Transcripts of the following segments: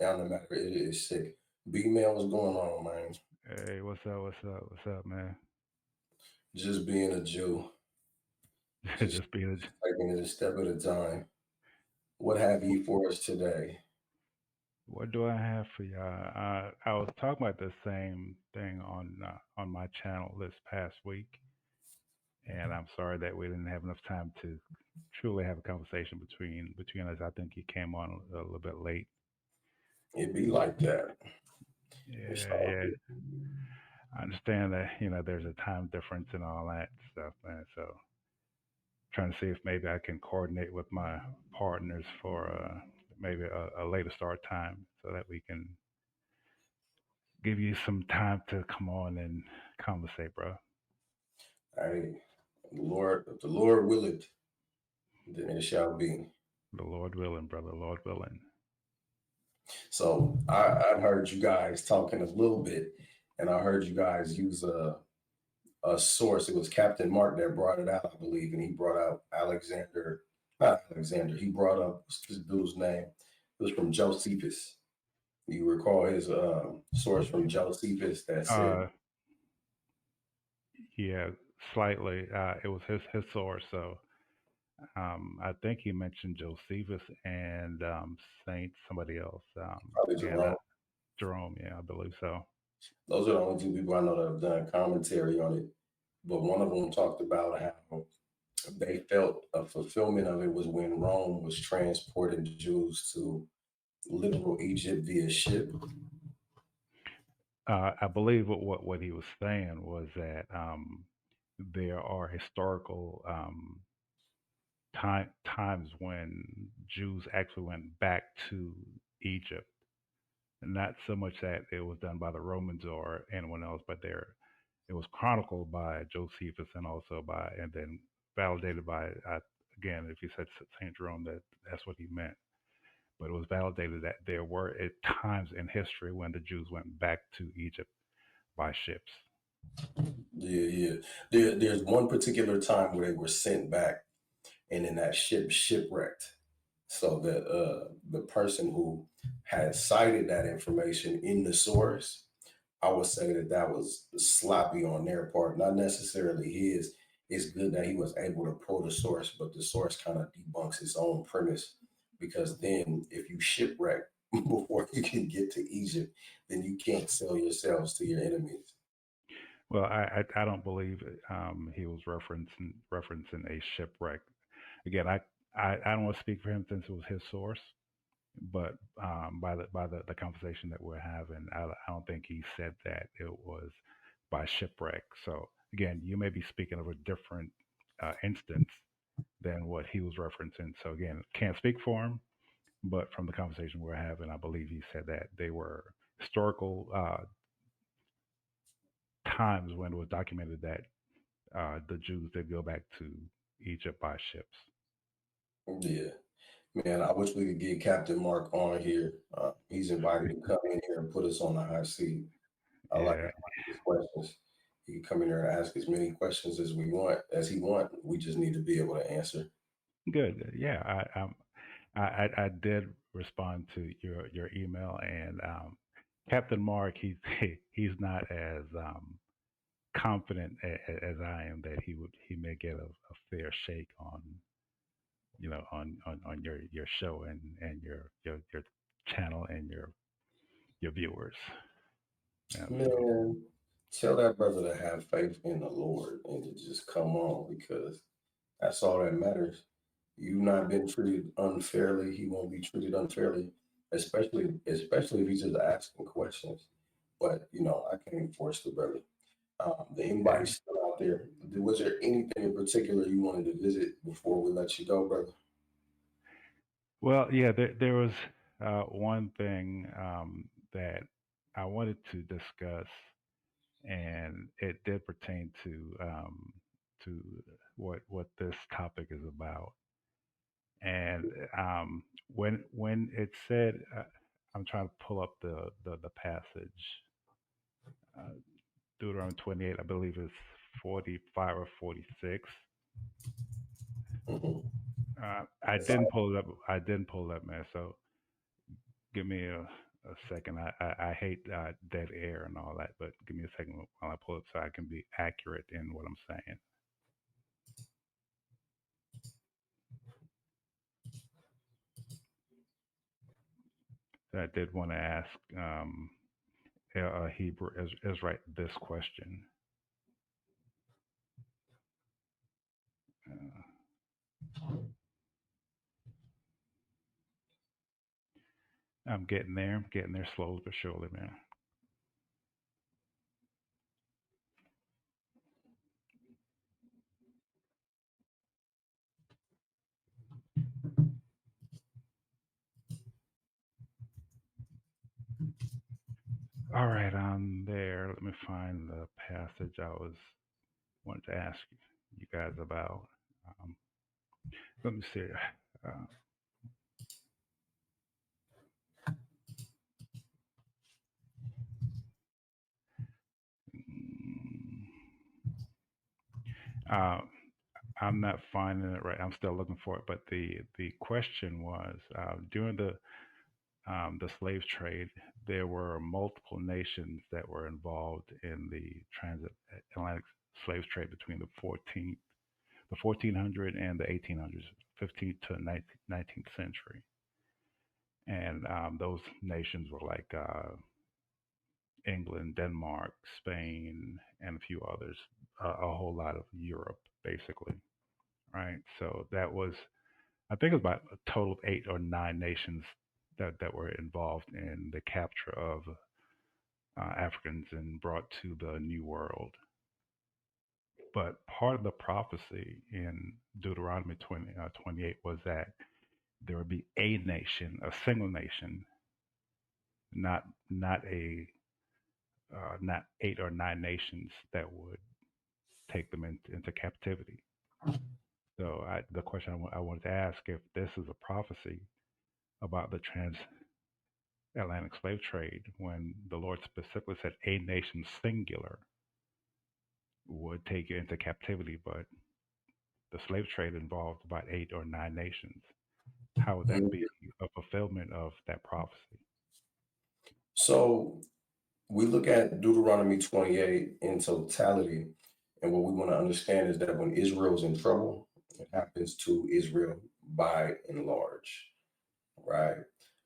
And no matter, it is sick. B man, what's going on, man? Hey, what's up? What's up? What's up, man? Just being a Jew, just Just being. taking it a step at a time. What have you for us today? What do I have for y'all? I was talking about the same thing on my channel this past week, and I'm sorry that we didn't have enough time to truly have a conversation between us. I think he came on a little bit late. It be like that. It's Yeah, all yeah. good. I understand that there's a time difference and all that stuff, man. So trying to see if maybe I can coordinate with my partners for maybe a later start time so that we can give you some time to come on and conversate, bro. Hey, if the Lord will it, then it shall be. The Lord willing, brother. Lord willing. So I heard you guys talking a little bit, and I heard you guys use a source. It was Captain Mark that brought it out, I believe, and he brought out Alexander, not Alexander. He brought up what's this dude's name. It was from Josephus. You recall his source from Josephus that said, Uh, yeah, slightly. It was his source. So I think he mentioned Josephus and Saint somebody else. probably Again, Jerome. Jerome. Yeah, I believe so. Those are the only two people I know that have done commentary on it. But one of them talked about how they felt a fulfillment of it was when Rome was transporting Jews to literal Egypt via ship. I believe what he was saying was that there are historical times when Jews actually went back to Egypt. Not so much that it was done by the Romans or anyone else, but it was chronicled by Josephus and also and then validated by, again, if you said St. Jerome, that's what he meant. But it was validated that there were times in history when the Jews went back to Egypt by ships. Yeah, yeah. There's one particular time where they were sent back, and then that ship shipwrecked. So the person who had cited that information in the source, I would say that that was sloppy on their part, not necessarily his. It's good that he was able to pull the source, but the source kind of debunks its own premise because then if you shipwreck before you can get to Egypt, then you can't sell yourselves to your enemies. Well, I don't believe he was referencing a shipwreck. Again, I don't want to speak for him since it was his source, but by the conversation that we're having, I don't think he said that it was by shipwreck. So again, you may be speaking of a different instance than what he was referencing. So again, can't speak for him, but from the conversation we're having, I believe he said that they were historical times when it was documented that the Jews did go back to Egypt by ships. Yeah, man, I wish we could get Captain Mark on here. He's invited to come in here and put us on the hot seat. I like Yeah, his questions. He can come in here and ask as many questions as we want, as he want. We just need to be able to answer. good. Yeah, I did respond to your email, and Captain Mark, he's not as confident as I am that he may get a fair shake on on your show and your channel and your viewers. Yeah, so Man, tell that brother to have faith in the Lord and to just come on because that's all that matters. You not been treated unfairly, he won't be treated unfairly, especially if he's just asking questions. But I can't force the brother. The yeah. invite's still out there. Was there anything in particular you wanted to visit before we let you go, brother? Well, yeah, there was one thing that I wanted to discuss, and it did pertain to what this topic is about. And when it said, I'm trying to pull up the passage, uh, Deuteronomy 28, I believe it's 45 or 46. Mhm. I didn't pull it up. I didn't pull it up, man. So give me a. a second. I hate dead air and all that, but give me a second while I pull it so I can be accurate in what I'm saying. So I did want to ask a Hebrew Israelite this question. Uh, I'm getting there. I'm getting there slowly but surely, man. All right, I'm there. Let me find the passage I was wanted to ask you guys about. Um, let me see. Uh, mm, uh, I'm not finding it right. I'm still looking for it. But the question was during the slave trade, there were multiple nations that were involved in the transatlantic slave trade between the 1400 and the 1800s, 15th to 19th century. And those nations were like England, Denmark, Spain, and a few others, a whole lot of Europe, basically. Right. So that was, I think, it was about a total of 8 or 9 nations that were involved in the capture of Africans and brought to the New World. But part of the prophecy in Deuteronomy 28 was that there would be a nation, a single nation, not not a not 8 or 9 nations that would take them into captivity. So the question I wanted to ask, if this is a prophecy about the transatlantic slave trade, when the Lord specifically said a nation singular would take you into captivity, but the slave trade involved about 8 or 9 nations. How would that be Mhm. a fulfillment of that prophecy? So we look at Deuteronomy 28 in totality, and what we want to understand is that when Israel's in trouble, it happens to Israel by and large, right?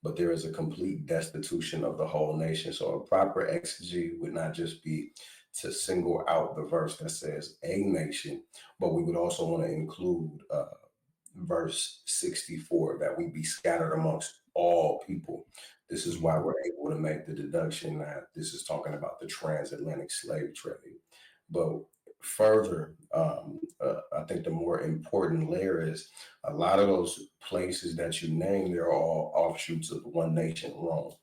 But there is a complete destitution of the whole nation. So a proper exegy would not just be to single out the verse that says a nation, but we would also want to include verse 64 that we be scattered amongst all people. This is why Hmm. we're able to make the deduction that this is talking about the transatlantic slave trade. But further, I think the more important layer is a lot of those places that you name, they're all offshoots of one nation, Rome.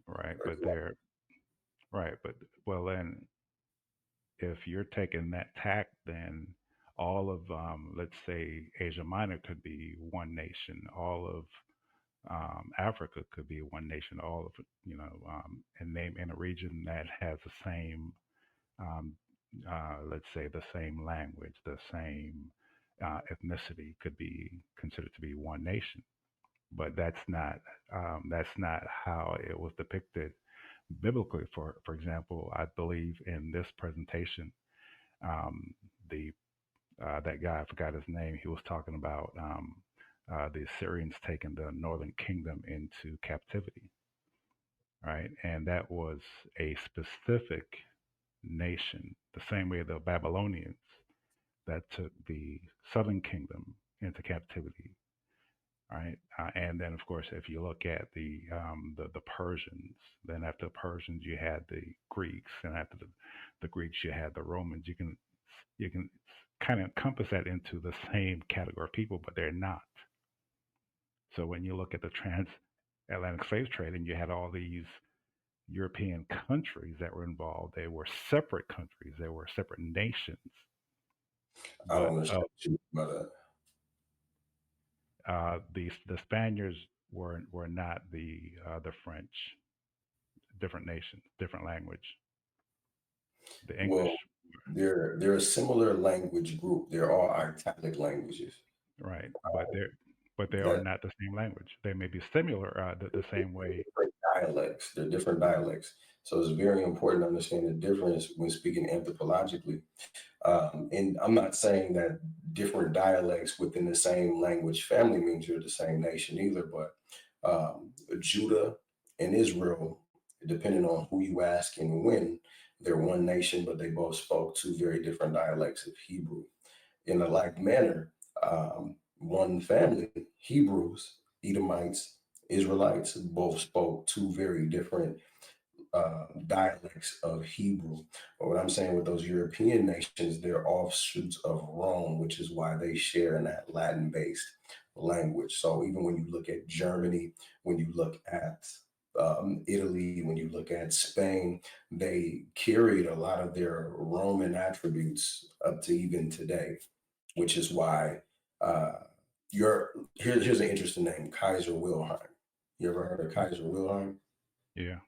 Right, but they're right, but well then, if you're taking that tack, then all of let's say Asia Minor could be one nation, all of Africa could be one nation, all of and name in a region that has the same um, let's say the same language, the same ethnicity could be considered to be one nation. But that's not how it was depicted biblically. For example, I believe in this presentation, um, the that guy, I forgot his name, he was talking about the Assyrians taking the northern kingdom into captivity, right? And that was a specific nation, the same way the Babylonians that took the southern kingdom into captivity, right? And then, of course, if you look at the Persians, then after the Persians, you had the Greeks, and after the Greeks, you had the Romans. You can kind of encompass that into the same category of people, but they're not. So when you look at the transatlantic slave trade, and you had all these European countries that were involved, they were separate countries, they were separate nations. I don't But understand what you mean by that. the Spaniards were not the French, different nations, different language. The Well, English, they're a similar language group. They're all italic languages. right? But but they are That not the same language. They may be similar the same way. different dialects. They're different dialects. So it's very important to understand the difference when speaking anthropologically. And I'm not saying that different dialects within the same language family means you're the same nation either, but Judah and Israel, depending on who you ask and when, they're one nation, but they both spoke two very different dialects of Hebrew. In a like manner, one family, Hebrews, Edomites, Israelites, both spoke two very different dialects of Hebrew. But what I'm saying with those European nations, they're offshoots of Rome, which is why they share in that Latin based language. So even when you look at Germany, when you look at Italy, when you look at Spain, they carried a lot of their Roman attributes up to even today, which is why uh, here's an interesting name, Kaiser Wilhelm. You ever heard of Kaiser Wilhelm? Yeah.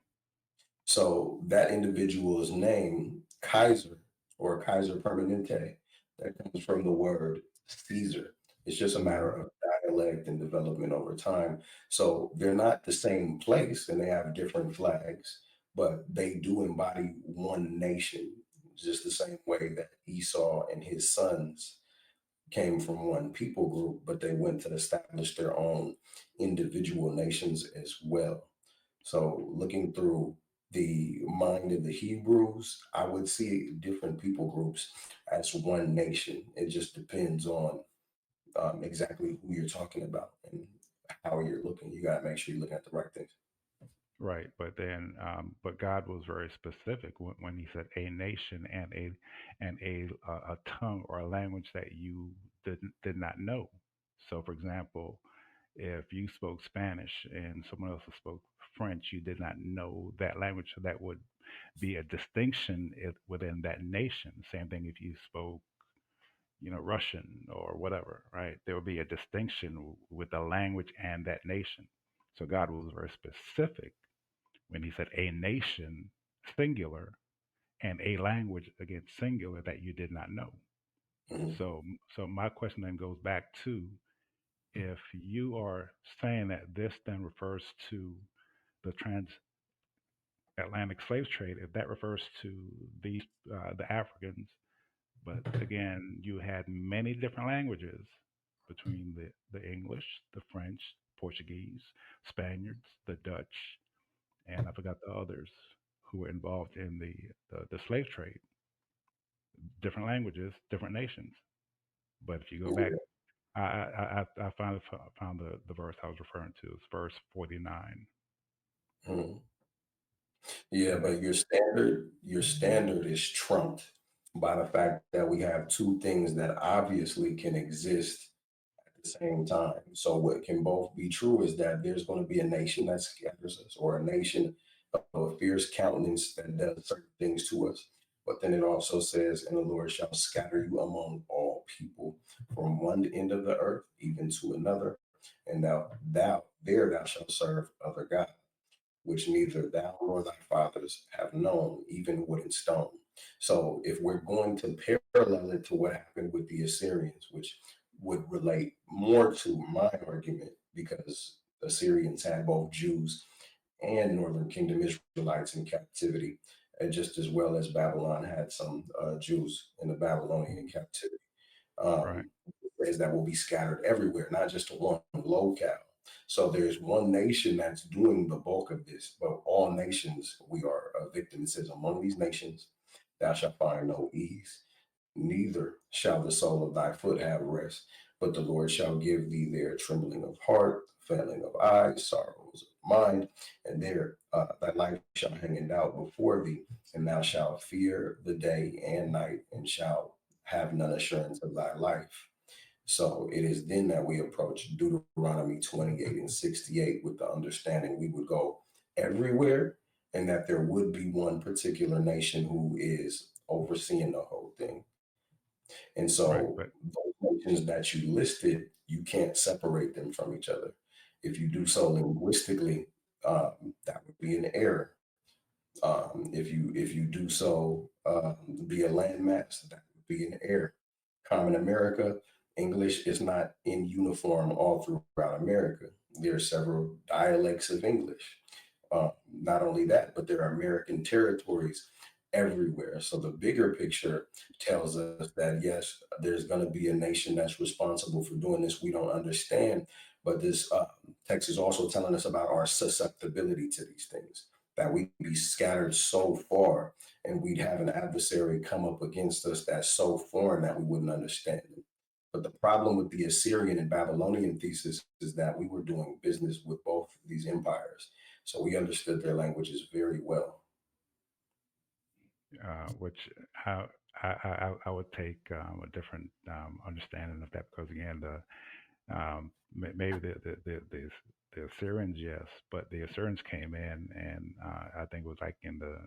So that individual's name, Kaiser or Kaiser Permanente, that comes from the word Caesar. It's just a matter Hmm. of dialect and development over time. So they're not the same place and they have different flags, but they do embody one nation, just the same way that Esau and his sons came from one people group, but they went to establish their own individual nations as well. So, looking through the mind of the Hebrews, I would see different people groups as one nation. It just depends on exactly who you're talking about and how you're looking. You got to make sure you're looking at the right things. Right, but then, but God was very specific when He said a nation and a tongue or a language that you did not know. So, for example, if you spoke Spanish and someone else spoke French, you did not know that language, so that would be a distinction within that nation. Same thing if you spoke, Russian or whatever, right? There would be a distinction with the language and that nation. So God was very specific when he said a nation singular and a language again singular that you did not know. Mhm. So my question then goes back to, if you are saying that this then refers to the transatlantic slave trade, if that refers to these the Africans, but again you had many different languages between the English, the French, Portuguese, Spaniards, the Dutch, and I forgot the others who were involved in the slave trade. Different languages, different nations. But if you go back, Yeah. I found the verse I was referring to. It's verse 49. Mhm. Yeah, And but your standard is trumped by the fact that we have two things that obviously can exist the same time. So what can both be true is that there's going to be a nation that scatters us, or a nation of a fierce countenance that does certain things to us. But then it also says, and the Lord shall scatter you among all people from one end of the earth even to another, and thou shalt serve other gods which neither thou nor thy fathers have known, even wood and stone. So, if we're going to parallel it to what happened with the Assyrians, which would relate more to my argument, because Assyrians had both Jews and Northern Kingdom Israelites in captivity, and just as well as Babylon had some Jews in the Babylonian captivity, right, um, is that will be scattered everywhere, not just to one locale. So there's one nation that's doing the bulk of this, but all nations, we are a victim. It says, among these nations, thou shalt find no ease, neither shall the sole of thy foot have rest, but the Lord shall give thee there trembling of heart, failing of eyes, sorrows of mind, and there thy life shall hang in doubt before thee, and thou shalt fear the day and night, and shalt have none assurance of thy life. So it is then that we approach Deuteronomy 28 and 68 with the understanding we would go everywhere, and that there would be one particular nation who is overseeing the whole thing. And right. so But those nations that you listed, you can't separate them from each other. If you do so linguistically, that would be an error. If you do so via landmass, that would be an error. Common America, English is not in uniform all throughout America. There are several dialects of English. Not only that, but there are American territories everywhere. So the bigger picture tells us that yes, there's going to be a nation that's responsible for doing this. We don't understand, but this text is also telling us about our susceptibility to these things. That we be scattered so far, and we'd have an adversary come up against us that's so foreign that we wouldn't understand it. But the problem with the Assyrian and Babylonian thesis is that we were doing business with both of these empires. So we understood their languages very well. Which I, I would take a different understanding of that because again, maybe the Assyrians, yes, but the Assyrians came in, and I think it was like in the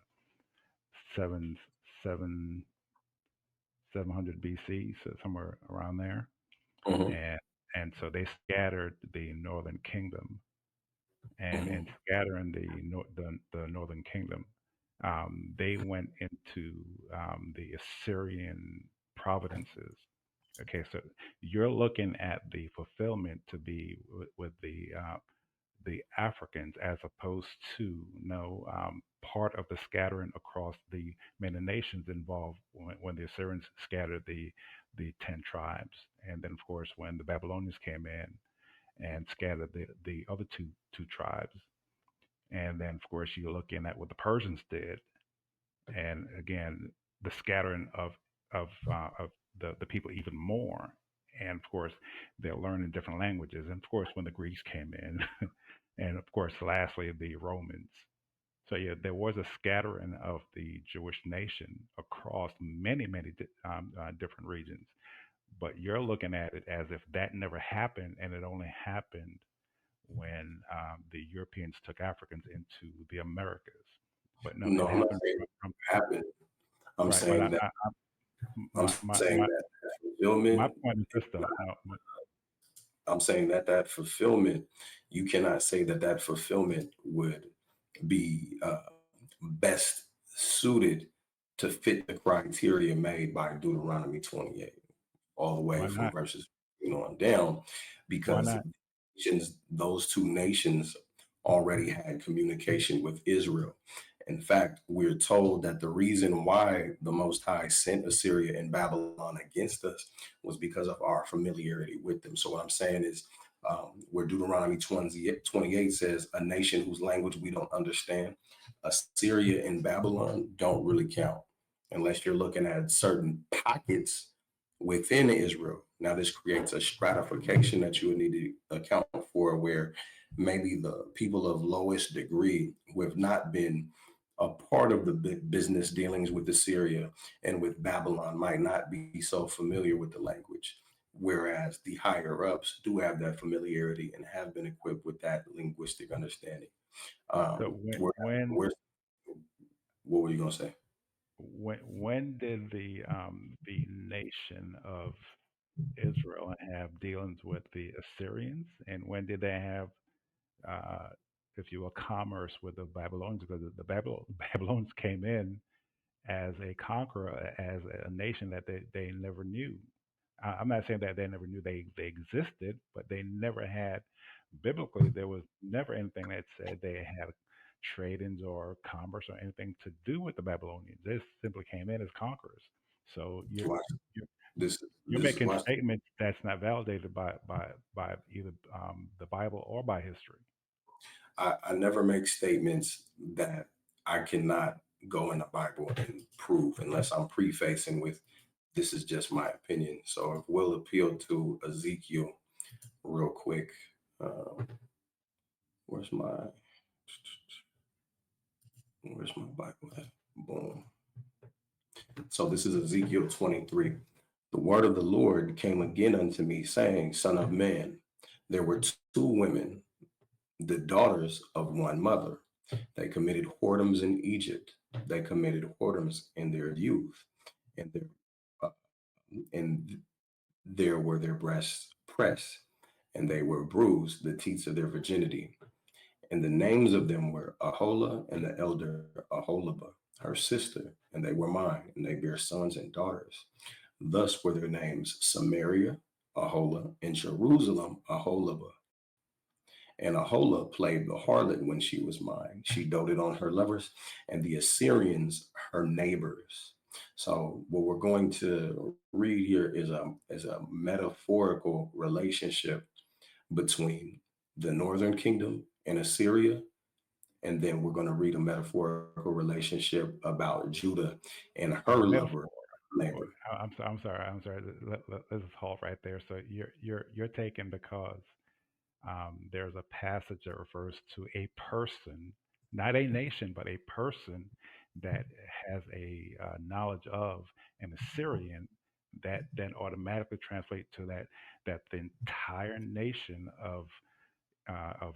seven seven 700 BC, so somewhere around there, Hmm. and so they scattered the northern kingdom, and Hmm. scattering the northern kingdom, they went into the Assyrian providences. Okay, so you're looking at the fulfillment to be with the Africans as opposed to no part of the scattering across the many nations involved when the Assyrians scattered the 10 tribes, and then of course when the Babylonians came in and scattered the other two tribes, and then of course you're looking at what the Persians did, and again the scattering of the people even more, and of course they're learning different languages, and of course when the Greeks came in, and of course lastly the Romans. So yeah, there was a scattering of the Jewish nation across many different regions, but you're looking at it as if that never happened, and it only happened when the Europeans took Africans into the Americas. But no, No, it I'm not happened saying from it happened. I'm right. But saying that I'm my, my saying my that my fulfillment. point is this though. No, I'm saying that fulfillment. You cannot say that fulfillment would be best suited to fit the criteria made by Deuteronomy 28, all the way why from not? verses on down, Why because not? those two nations already had communication with Israel. In fact, we're told that the reason why the Most High sent Assyria and Babylon against us was because of our familiarity with them. So, what I'm saying is, where Deuteronomy 28 says, a nation whose language we don't understand, Assyria and Babylon don't really count unless you're looking at certain pockets within Israel. Now, this creates a stratification that you would need to account for, where maybe the people of lowest degree who have not been a part of the business dealings with Assyria and with Babylon might not be so familiar with the language, whereas the higher ups do have that familiarity and have been equipped with that linguistic understanding. So Where, where, what were you going to say? when did the nation of Israel have dealings with the Assyrians, and when did they have, uh, if you will, commerce with the Babylonians? Because the Babylonians came in as a conqueror, as a nation that they never knew. I'm not saying that they never knew they existed, but they never had, biblically, there was never anything that said they had trade-ins or commerce or anything to do with the Babylonians. They simply came in as conquerors. So Watch you're, this. you're This making watch. statements that's not validated by either the Bible or by history. I never make statements that I cannot go in the Bible and prove unless I'm prefacing with this is just my opinion. So if we'll appeal to Ezekiel real quick. Um, where's my where's my Bible at? Boom. So this is Ezekiel 23. The word of the Lord came again unto me, saying, Son of man, there were two women, the daughters of one mother. They committed whoredoms in Egypt. They committed whoredoms in their youth, and uh, and there were their breasts pressed, and they were bruised, the teats of their virginity. And the names of them were Aholah and the elder Aholibah, her sister, and they were mine, and they bare sons and daughters. Thus were their names Samaria, Aholah, in Jerusalem, Aholibah. And Aholah played the harlot when she was mine. She doted on her lovers, and the Assyrians her neighbors. So what we're going to read here is a metaphorical relationship between the northern kingdom and Assyria, and then we're going to read a metaphorical relationship about Judah and her A lover, metaphor. Well, neighbor. I'm sorry. I'm sorry. Let's just halt right there. So you're taking because there's a passage that refers to a person, not a nation, but a person that has a knowledge of an Assyrian, that then automatically translate to that the entire nation of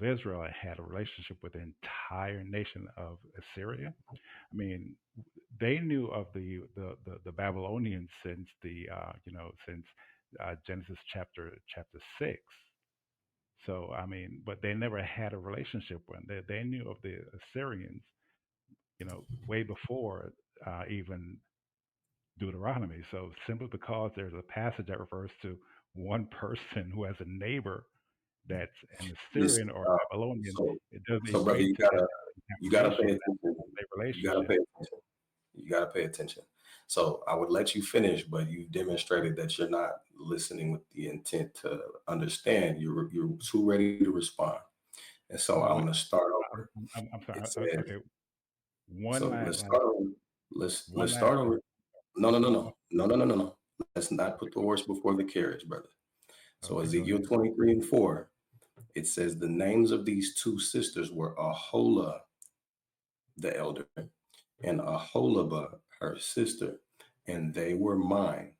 Israel had a relationship with the entire nation of Assyria. I mean, they knew of the Babylonians since since Genesis chapter 6. So I mean, but they never had a relationship with them. They knew of the Assyrians, way before even Deuteronomy. So simply because there's a passage that refers to one person who has a neighbor that's an This, Assyrian or Babylonian, so, it doesn't so brother, equate you to gotta you gotta pay interpretation that attention. a You gotta relationship. pay attention. You gotta pay attention. So I would let you finish, but you demonstrated that you're not listening with the intent to understand. You're too ready to respond. And so Well, I'm gonna start over. I'm sorry. It says, Okay, one so let's last start over. Let's one last start thing. over. No, no, no, Oh, no, no, no, no, no, no. Let's not okay, put the horse before the carriage, brother. So okay, go Ezekiel ahead. 23 and 4, it says the names of these two sisters were Aholah, the elder, and Aholibah, her sister, and they were mine.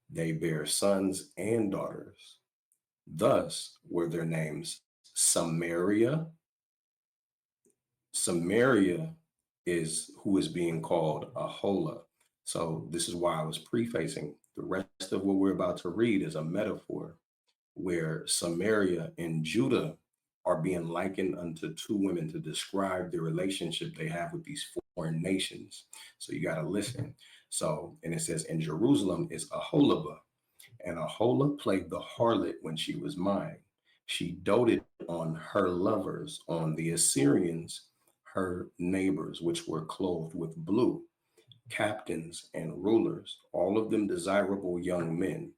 They bear sons and daughters. Thus were their names Samaria. Samaria is who is being called Aholah. So this is why I was prefacing. The rest of what we're about to read is a metaphor where Samaria and Judah are being likened unto two women to describe the relationship they have with these foreign nations. So you got to listen. So, and it says, in Jerusalem is Aholibah, and Aholah played the harlot when she was mine. She doted on her lovers, on the Assyrians, her neighbors, which were clothed with blue, captains and rulers, all of them desirable young men,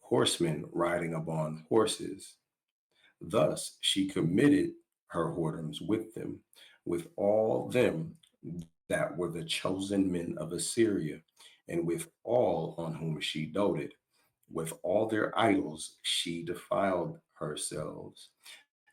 horsemen riding upon horses. Thus she committed her whoredoms with them, with all them that were the chosen men of Assyria, and with all on whom she doted. With all their idols she defiled herself.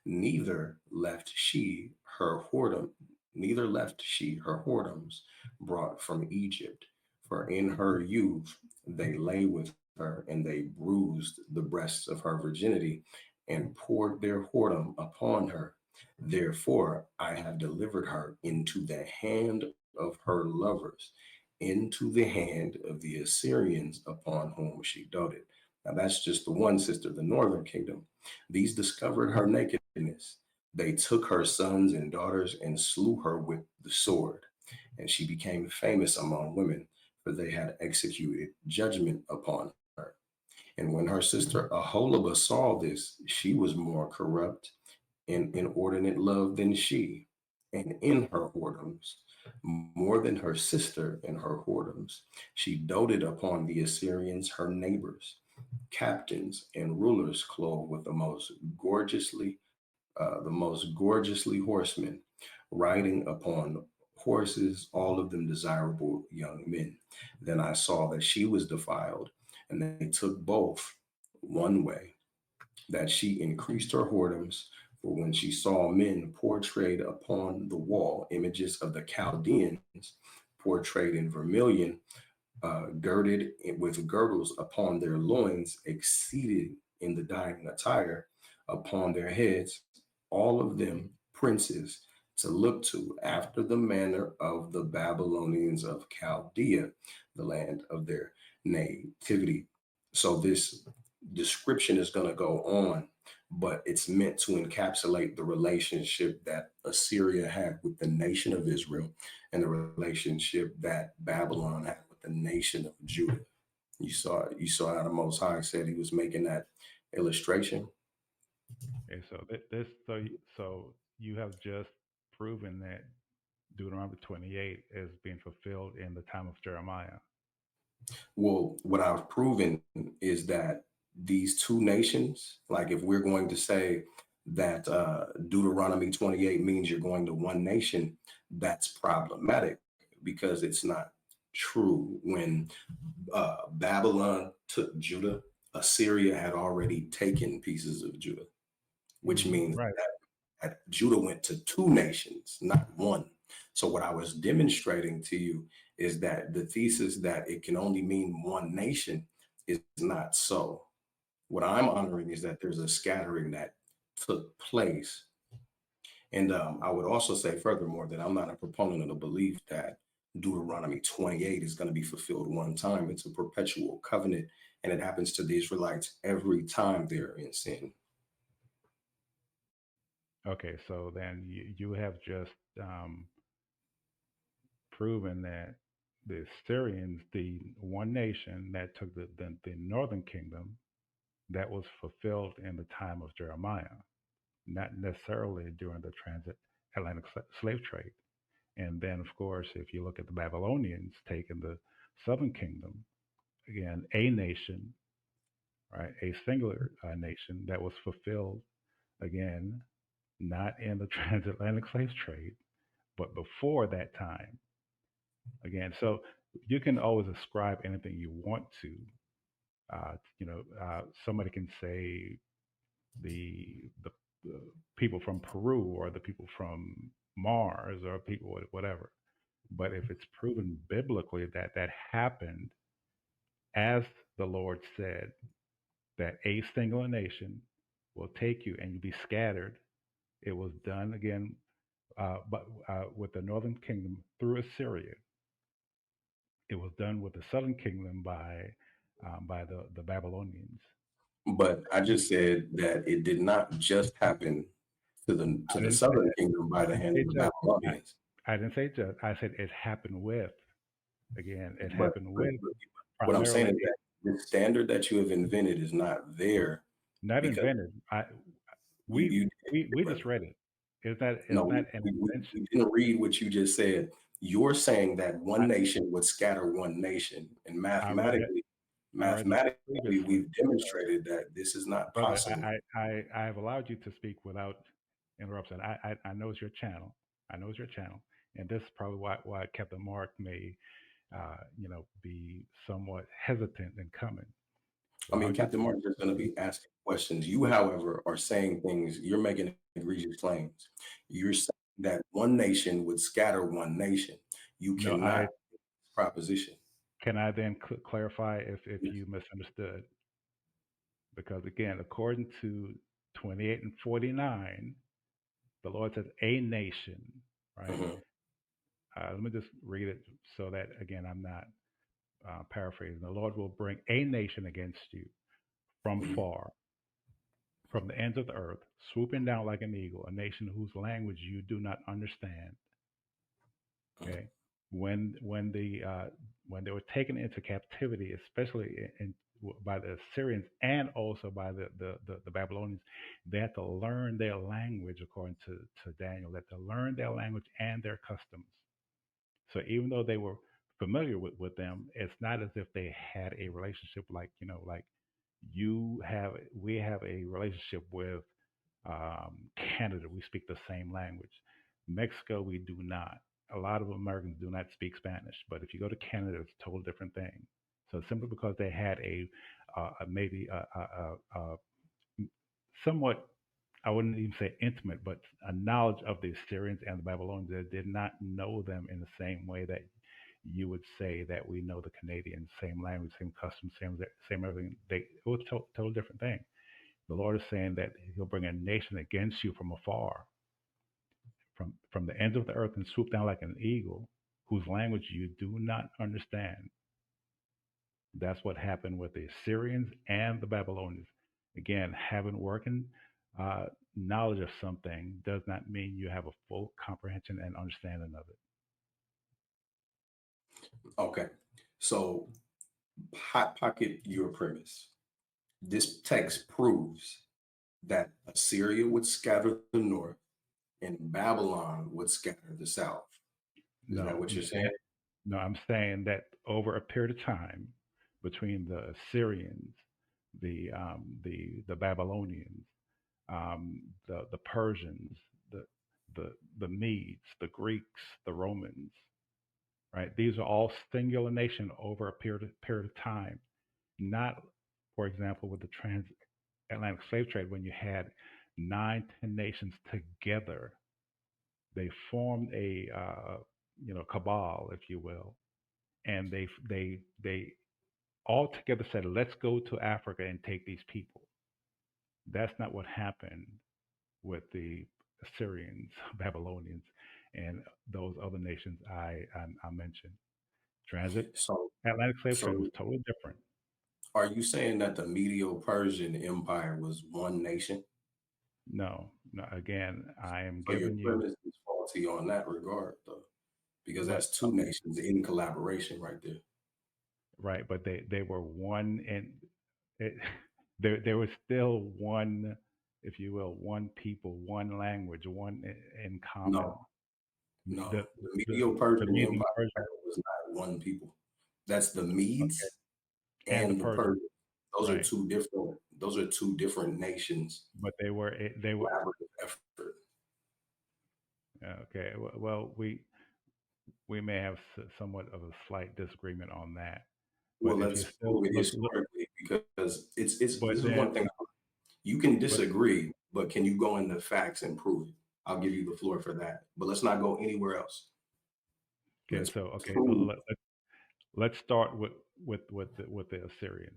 Neither left she her whoredom, neither left she her whoredoms brought from Egypt. For in her youth they lay with her, and they bruised the breasts of her virginity, and poured their whoredom upon her. Therefore I have delivered her into the hand of her lovers, into the hand of the Assyrians upon whom she doted. Now that's just the one sister, the northern kingdom. These discovered her nakedness. They took her sons and daughters and slew her with the sword. And she became famous among women, for they had executed judgment upon her. And when her sister Aholibah saw this, she was more corrupt in inordinate love than she, and in her whoredoms, more than her sister in her whoredoms. She doted upon the Assyrians, her neighbors, captains and rulers clothed with the most gorgeously horsemen, riding upon horses, all of them desirable young men. Then I saw that she was defiled, and they took both one way, that she increased her whoredoms. For when she saw men portrayed upon the wall, images of the Chaldeans portrayed in vermilion, girded with girdles upon their loins, exceeded in the dining attire upon their heads, all of them princes to look to after the manner of the Babylonians of Chaldea, the land of their nativity. So this description is going to go on, but it's meant to encapsulate the relationship that Assyria had with the nation of Israel and the relationship that Babylon had with the nation of Judah. You saw how the Most High said he was making that illustration. Okay, so this so you have just proven that Deuteronomy 28 is being fulfilled in the time of Jeremiah. Well, what I've proven is that these two nations, like if we're going to say that Deuteronomy 28 means you're going to one nation, that's problematic because it's not true. When Babylon took Judah, Assyria had already taken pieces of Judah, which means Right. that Judah went to two nations, not one. So what I was demonstrating to you is that the thesis that it can only mean one nation is not so. What I'm honoring is that there's a scattering that took place. And I would also say, furthermore, that I'm not a proponent of the belief that Deuteronomy 28 is going to be fulfilled one time. It's a perpetual covenant, and it happens to the Israelites every time they're in sin. Okay, so then you have just um, proven that the Syrians, the one nation that took the northern kingdom, that was fulfilled in the time of Jeremiah, not necessarily during the transatlantic slave trade. And then, of course, if you look at the Babylonians taking the southern kingdom, again, a nation, right, a singular nation that was fulfilled, again, not in the transatlantic slave trade, but before that time. Again, so you can always ascribe anything you want to. Somebody can say the the people from Peru or the people from Mars or people whatever. But if it's proven biblically that that happened, as the Lord said, that a single nation will take you and you'll be scattered, it was done again, but with the northern kingdom through Assyria. It was done with the southern kingdom by the Babylonians. But I just said that it did not just happen to I the didn't say southern that. kingdom by I the didn't hand say of the just. Babylonians. I didn't say just. I said it happened with. Again, it But, happened but, with but what I'm saying primarily is that the standard that you have invented is not there not because invented. I you, we you we but just read it. It's no, not an we invention. didn't read what you just said. You're saying that one nation would scatter one nation, and I read it. I read it mathematically, previously. we've demonstrated that this is not Brother, possible. I have allowed you to speak without interruption. I know it's your channel. I know it's your channel, and this is probably why Captain Mark may, be somewhat hesitant in coming. I mean, Allowed you Captain to. Martin's just going to be asking questions. You, however, are saying things, you're making egregious claims. You're saying that one nation would scatter one nation. You No, cannot proposition. can I then clarify if Yes. you misunderstood? Because again, according to 28 and 49, the Lord says a nation, right? Mhm. Let me just read it so that again I'm not paraphrasing. The Lord will bring a nation against you from Mhm. far, from the ends of the earth, swooping down like an eagle, a nation whose language you do not understand. Mhm. Okay, when they were taken into captivity, especially by the Assyrians and also by the Babylonians, they had to learn their language according to Daniel. They had to learn their language and their customs. So even though they were familiar with them, it's not as if they had a relationship like like we have a relationship with Canada. We speak the same language. Mexico, we do not. A lot of Americans do not speak Spanish, but if you go to Canada, it's a total different thing. So simply because they had maybe a somewhat, I wouldn't even say intimate, but a knowledge of the Assyrians and the Babylonians that did not know them in the same way that you would say that we know the Canadians, same language, same customs, same everything. It was a total different thing. The Lord is saying that He'll bring a nation against you from afar, from the ends of the earth, and swoop down like an eagle, whose language you do not understand. That's what happened with the Assyrians and the Babylonians. Again, having working knowledge of something does not mean you have a full comprehension and understanding of it. Okay. So, hot pocket your premise. This text proves that Assyria would scatter the north and Babylon would scatter the south. Is that No, what I'm you're saying? saying no, I'm saying that over a period of time between the Assyrians, the Babylonians, the Persians, the the Medes, the Greeks, the Romans, right? These are all singular nation over a period of time. Not, for example, with the transatlantic slave trade when you had 9, 10 nations together, they formed a cabal, if you will, and they all together said, "Let's go to Africa and take these people." That's not what happened with the Assyrians, Babylonians, and those other nations I mentioned. So, Transatlantic slave trade was so totally different. are you saying that the Medo-Persian Empire was one nation? No, no. Again, I am So your giving you premise is faulty on that regard, though, because what that's two nations in collaboration right there. right, but they were one, and it, there was still one, if you will, one people, one language, one in common. No, The no. The the the Medo-Persian Medes and Empire Persians, was not one people. That's the okay, Medes and the and the Persians, Persians. Those are right? two different. Those are two different nations. But they were Collaborative effort. okay. Well, we may have somewhat of a slight disagreement on that. But Well, if you let's still prove it look, historically because it's. but This is then, one thing. You can but disagree, but can you go into facts and prove it? I'll give you the floor for that. But let's not go anywhere else. okay, Let's so okay, prove. let's start with the Assyrian,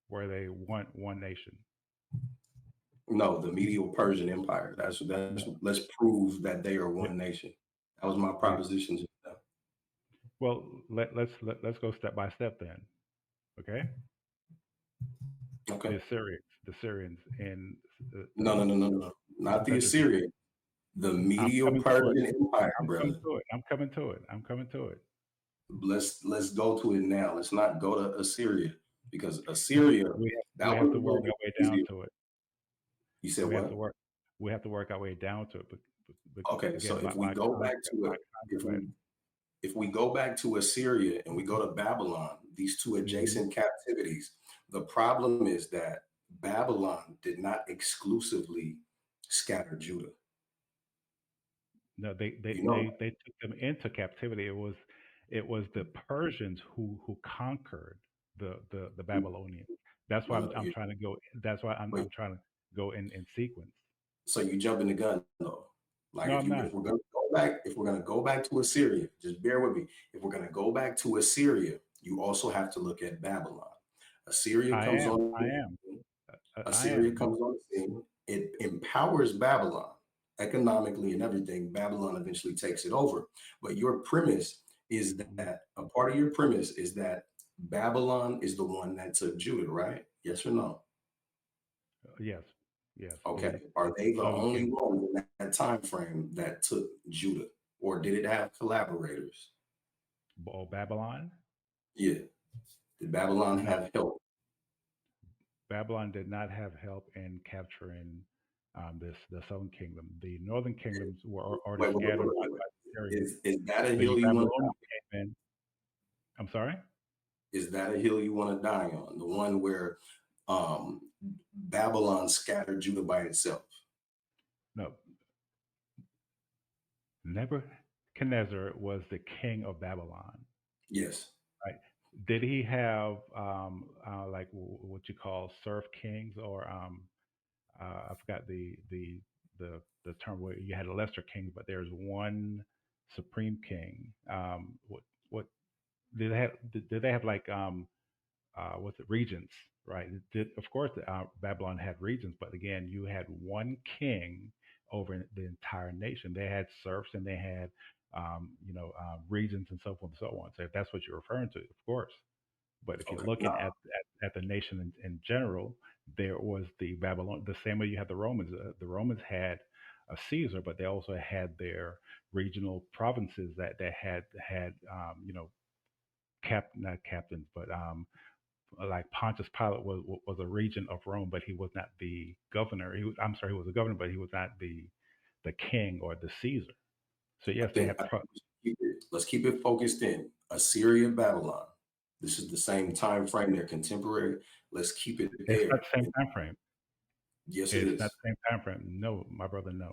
where they want one nation. No, the Medo-Persian Empire. That's. No, Let's prove that they are yeah, one nation. That was my yeah. proposition just now. Well, let's go step by step then. Okay, Okay. The Syrians, and No, no, no, no, no, no. Not the because Assyrian. The I'm coming to it. Medo-Persian Empire, I'm coming brother. to it. I'm coming to it. I'm coming to it. Let's go to it now. Let's not go to Assyria because Assyria We that have was to a work little our bit way down easier. to it. You said We have to what? work. We have to work our way down to it. But Okay, so again, if we go back to my it, if go ahead. we go back to Assyria and we go to Babylon, these two Hmm. adjacent captivities, the problem is that Babylon did not exclusively scatter Judah. No, You know, they took them into captivity. It was the Persians who conquered the Babylonians. That's why no, no, I'm trying to go. That's why wait. I'm trying to go in sequence. So you jumping the gun though. Like No, I'm not. if we're gonna go back, if we're gonna go back to Assyria, just bear with me. If we're gonna go back to Assyria, you also have to look at Babylon. Assyria I comes am. on I the am. scene. I Assyria am. But comes on the scene. It empowers Babylon economically and everything. Babylon eventually takes it over. But your premise is mm, that a part of your premise is that Babylon is the one that took Judah, right? Yes or no? yes, yes. Okay. The Are they the Southern only Kingdom ones in that time frame that took Judah? Or did it have collaborators? or Babylon. Yeah. Did Babylon No, have help? Babylon did not have help in capturing this the Southern Kingdom. The Northern kingdoms were already Wait, wait, wait, scattered wait, wait, wait. by the Syrians. Is that a The hill you want to Babylonians came in. I'm sorry. is that a hill you want to die on? The one where um Babylon scattered Judah by itself. No, Nebuchadnezzar was the king of Babylon, Yes. right? Did he have like what you call serf kings, or I forgot the term where you had a lesser king, but there's one supreme king. What did they have like what's it, regents, right? Of course, Babylon had regents, but again, you had one king over the entire nation. They had serfs and they had, regents and so forth and so on. So if that's what you're referring to, of course. But if you're Okay. looking Now, at the nation in general, there was the Babylon, the same way you had the Romans. The Romans had a Caesar, but they also had their regional provinces that had not captains, but like Pontius Pilate was a region of Rome, but he was not the governor. I'm sorry, he was a governor, but he was not the king or the Caesar. So yes, they I have think let's keep it focused in Assyria, Babylon. This is the same time frame. They're contemporary. Let's keep it it's not there. the same time frame. Yes, it It's not is. the same time frame. No, my brother, no.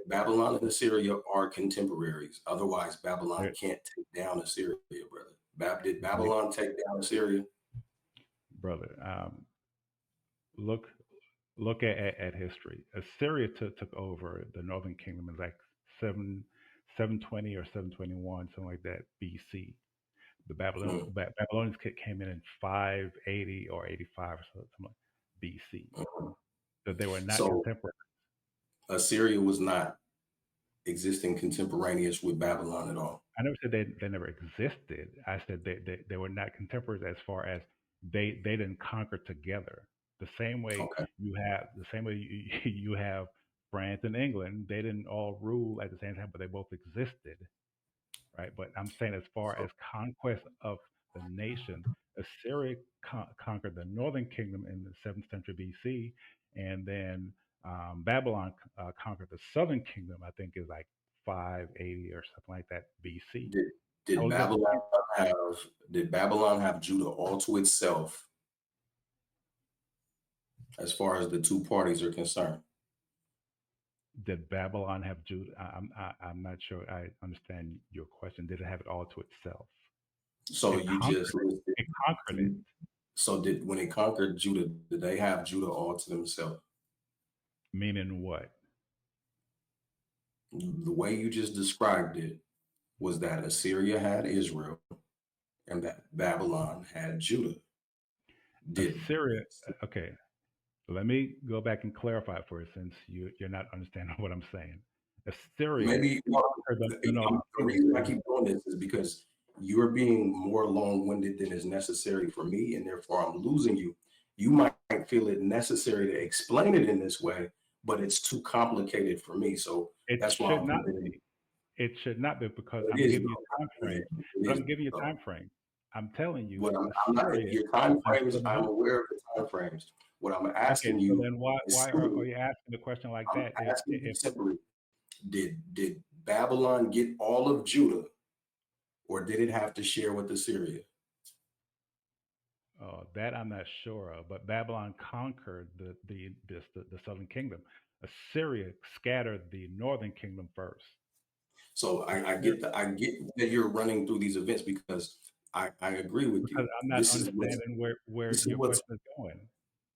Babylon and Assyria are contemporaries. Otherwise, Babylon They're, can't take down Assyria, brother. Did they, Babylon take down Assyria? brother, look look at history. Assyria took over the northern kingdom in like seven 720 or 721, something like that BC. The Mm, Babylonians came in 580 or 85 or something like BC. mhm. So they were not So contemporary. Assyria was not existing contemporaneous with Babylon at all. I never said they never existed. I said they were not contemporaries as far as they didn't conquer together. The same way Okay. the same way you have France and England, they didn't all rule at the same time, but they both existed, right? But I'm saying as far So as conquest of the nation, Assyria conquered the northern kingdom in the 7th century BC, and then Babylon conquered the southern kingdom. I think is like 580 or something like that BC. did did Totally different Babylon people. have did Babylon have Judah all to itself as far as the two parties are concerned? Did Babylon have Judah? I'm not sure I understand your question. Did it have it all to itself? So It you just conquered it. listed. It conquered it. So did when it conquered Judah, did they have Judah all to themselves? Meaning what? The way you just described it was that Assyria had Israel and that Babylon had Judah. Did Assyria. Okay, let me go back and clarify it for you, since you're not understanding what I'm saying. Assyria maybe well, conquered the northern the kingdom. reason I keep doing this is because you're being more long-winded than is necessary for me, and therefore I'm losing you. You might feel it necessary to explain it in this way, but it's too complicated for me. So It that's why should I'm not presenting. be. It should not be, because It I'm is, giving you bro. time It is, frames. it But is, I'm giving you bro. time frame. I'm telling you, What I'm not Assyria your time and frames. southern. I'm aware of the time frames. What I'm Okay, asking so you then why is why are simply. you asking a question like I'm that? asking you If simply. Did Babylon get all of Judah, or did it have to share with Assyria? that I'm not sure of, but Babylon conquered the southern kingdom. Assyria scattered the northern kingdom first. So Assyria, I get that you're running through these events because I agree with because you. I'm not understanding where This is your what's question is going.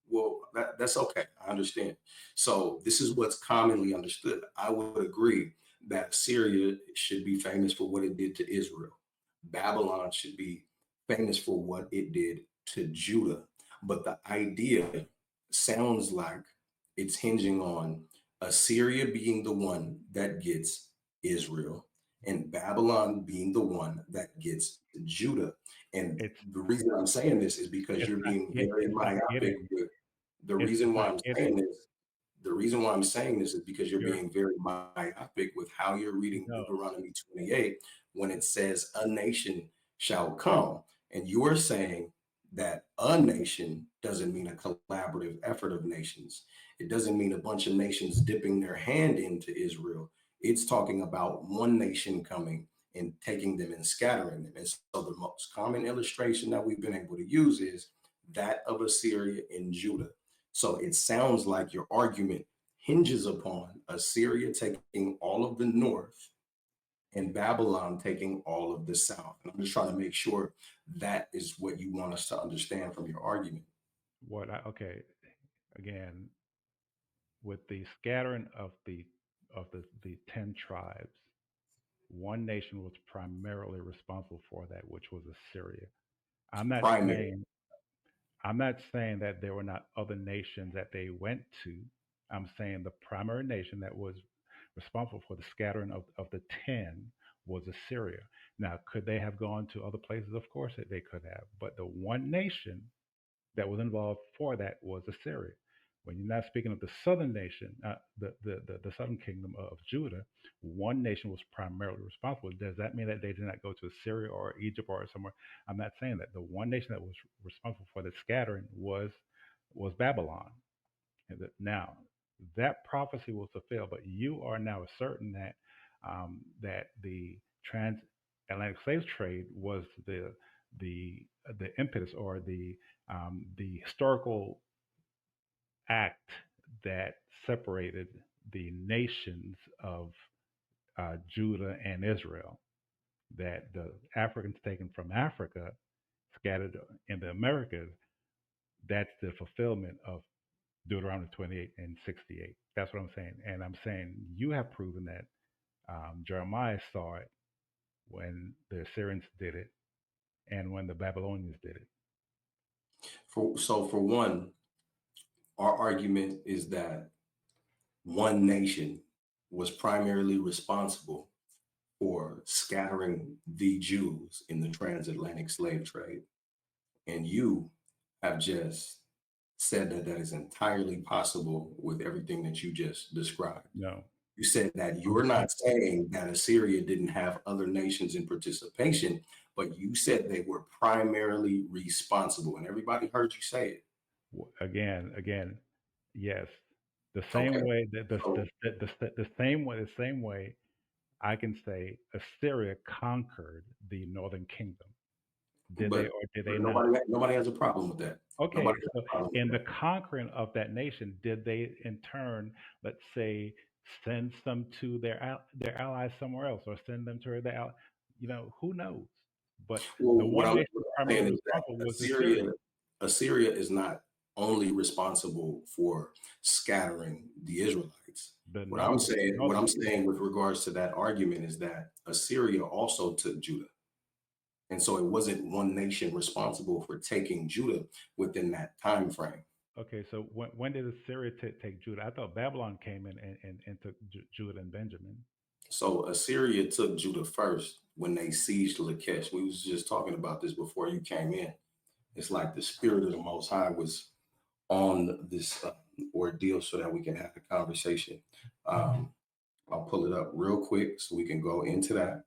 well, that's okay. I understand. So this is what's commonly understood. I would agree that Syria should be famous for what it did to Israel. Babylon should be famous for what it did to Judah. But the idea sounds like it's hinging on Assyria being the one that gets Israel and Babylon being the one that gets Judah. And It's the reason I'm saying this is because you're being very it's not myopic getting with the it's reason why not I'm saying getting. this. The reason why I'm saying this is because you're You're being very myopic with how you're reading no. Deuteronomy 28 when it says a nation shall come. And you're saying that a nation doesn't mean a collaborative effort of nations. It doesn't mean a bunch of nations dipping their hand into Israel. It's talking about one nation coming and taking them and scattering them. And so the most common illustration that we've been able to use is that of Assyria and Judah. So it sounds like your argument hinges upon Assyria taking all of the north and Babylon taking all of the south. And I'm just trying to make sure that is what you want us to understand from your argument. Okay, again, with the scattering of the 10 tribes, one nation was primarily responsible for that, which was Assyria. I'm not Primary. saying I'm not saying that there were not other nations that they went to. I'm saying the primary nation that was responsible for the scattering of the 10 was Assyria. Now, could they have gone to other places? Of course they could have. But the one nation that was involved for that was Assyria. When you're not speaking of the southern nation, the southern kingdom of Judah, one nation was primarily responsible. Does that mean that they did not go to Syria or Egypt or somewhere? I'm not saying that. The one nation that was responsible for the scattering was Babylon. Now, that prophecy was fulfilled, but you are now asserting that the transatlantic slave trade was the impetus or the historical act that separated the nations of Judah and Israel. That the Africans taken from Africa, scattered in the Americas, that's the fulfillment of Deuteronomy 28 and 68. That's what I'm saying. And I'm saying you have proven that Jeremiah saw it when the Assyrians did it and when the Babylonians did it. For one, our argument is that one nation was primarily responsible for scattering the Jews in the transatlantic slave trade. And you have just said that that is entirely possible with everything that you just described. No. You said that you're not saying that Assyria didn't have other nations in participation, but you said they were primarily responsible, and everybody heard you say it. Again, yes. The Okay. same way that So, the same way I can say Assyria conquered the northern kingdom. Did they but or did they but not? nobody has a problem with that. Okay, Nobody has so a problem with in the that. conquering of that nation, did they in turn, let's say, send some to their allies somewhere else, or send them to their who knows? But the Well, one nation what I'm primarily saying is that responsible was Assyria. Assyria is not only responsible for scattering the Israelites. The northern What I'm northern saying with regards to that argument is that Assyria also took Judah. And so it wasn't one nation responsible for taking Judah within that time frame. Okay, so when did Assyria take Judah? I thought Babylon came in and took Judah and Benjamin. So Assyria took Judah first when they sieged Lachish. We was just talking about this before you came in. It's like the spirit of the Most High was on this ordeal so that we can have the conversation. Um, I'll pull it up real quick so we can go into that.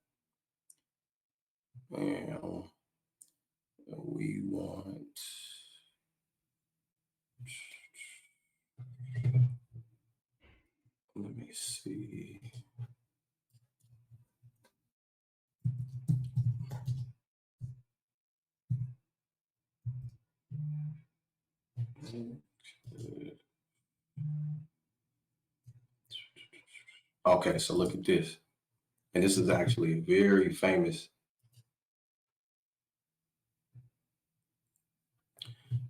And we want, let me see. Okay, so look at this. And this is actually very famous.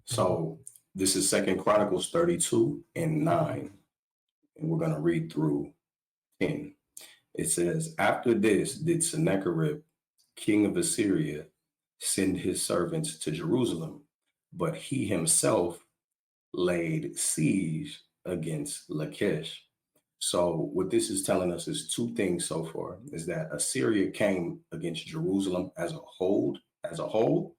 So this is Second Chronicles 32 and 9. And we're going to read through 10. It says, after this did Sennacherib, king of Assyria, send his servants to Jerusalem, but he himself laid siege against Lachish. So what this is telling us is two things so far, is that Assyria came against Jerusalem as a whole,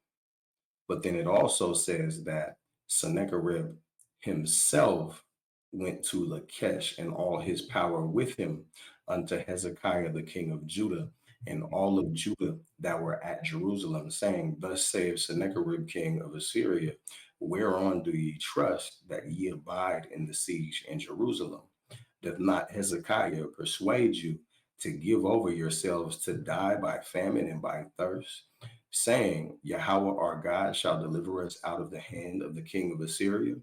but then it also says that Sennacherib himself went to Lachish and all his power with him unto Hezekiah the king of Judah and all of Judah that were at Jerusalem, saying, thus saith Sennacherib king of Assyria, whereon do ye trust that ye abide in the siege in Jerusalem? Doth not Hezekiah persuade you to give over yourselves to die by famine and by thirst, saying, Yahweh our God shall deliver us out of the hand of the king of Assyria?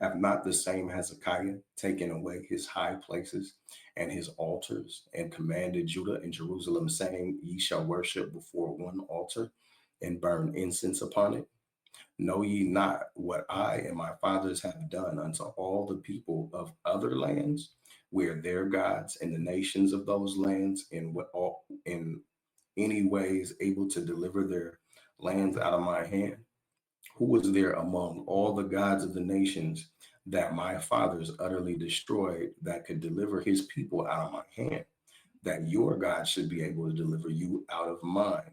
Have not the same Hezekiah taken away his high places and his altars, and commanded Judah and Jerusalem, saying, Ye shall worship before one altar and burn incense upon it? Know ye not what I and my fathers have done unto all the people of other lands, where their gods and the nations of those lands in any ways able to deliver their lands out of my hand? Who was there among all the gods of the nations that my fathers utterly destroyed that could deliver his people out of my hand, that your God should be able to deliver you out of mine?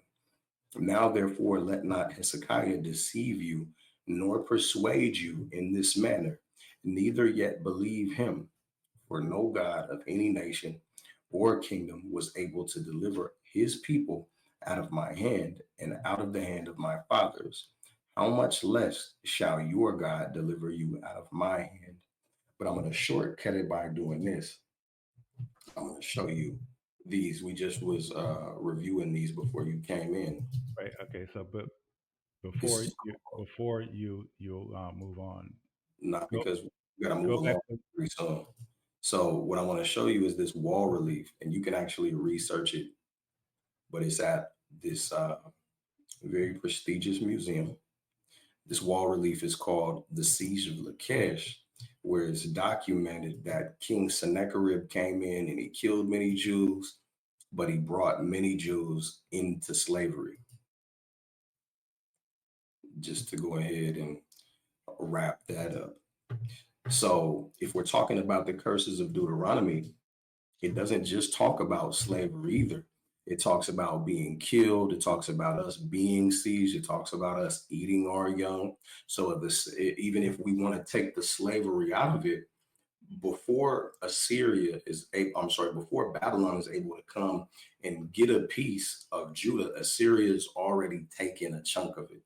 Now, therefore, let not Hezekiah deceive you, nor persuade you in this manner, neither yet believe him. For no God of any nation or kingdom was able to deliver his people out of my hand and out of the hand of my fathers. How much less shall your God deliver you out of my hand? But I'm going to shortcut it by doing this. I'm going to show you these. We just was reviewing these before you came in. Right. Okay. So, but This before is you move on, not go because we got to move go back along to. pretty soon. So what I want to show you is this wall relief, and you can actually research it, but it's at this very prestigious museum. This wall relief is called the Siege of Lachish, where it's documented that King Sennacherib came in and he killed many Jews, but he brought many Jews into slavery. Just to go ahead and wrap that up. So, if we're talking about the curses of Deuteronomy, it doesn't just talk about slavery either. It talks about being killed. It talks about us being sieged. It talks about us eating our young. So this, even if we want to take the slavery out of it, before before Babylon is able to come and get a piece of Judah, Assyria's already taken a chunk of it.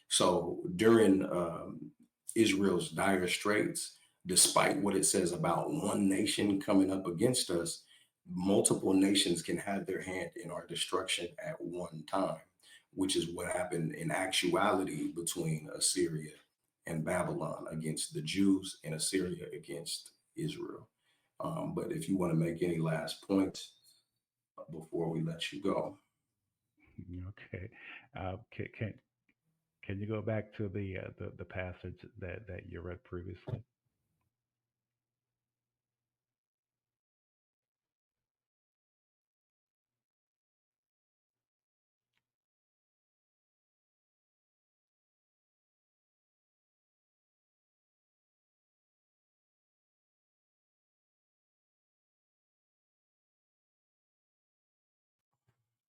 So during Israel's dire straits, despite what it says about one nation coming up against us, multiple nations can have their hand in our destruction at one time, which is what happened in actuality between Assyria and Babylon against the Jews and Assyria against Israel. But if you want to make any last points before we let you go. Okay. Can you go back to the passage that you read previously?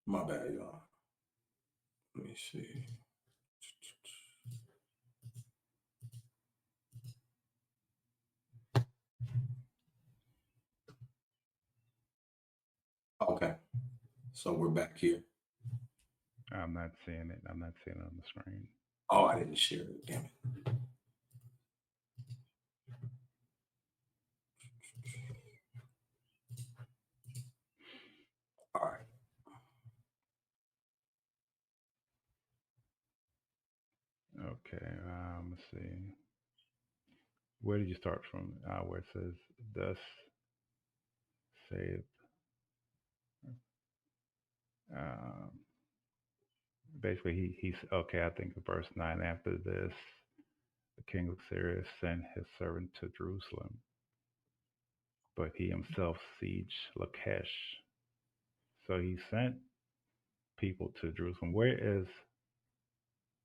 My bad, y'all. Let me see. Okay, so we're back here. I'm not seeing it. I'm not seeing it on the screen. Oh, I didn't share it. Damn it. All right. Okay. Let's see. Where did you start from? Where it says, "Thus saith." Um, Basically, he's okay. I think verse 9. After this, the king of Syria sent his servant to Jerusalem, but he himself sieged Lachish. So he sent people to Jerusalem. Where is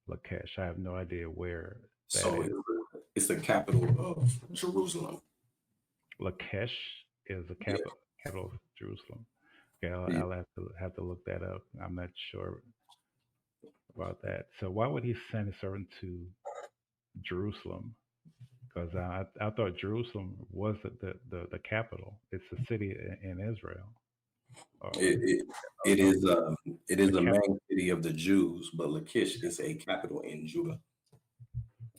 Lachish? I have no idea where that So is. it's the capital of Jerusalem. Lachish is the Yeah. capital of Jerusalem. Okay, Yeah. I'll have to look that up. I'm not sure about that. So why would he send his servant to Jerusalem? Because I thought Jerusalem was the capital. It's a city in Israel. Or It, it, it a, is it is a the cap. main city of the Jews, but Lachish is a capital in Judah.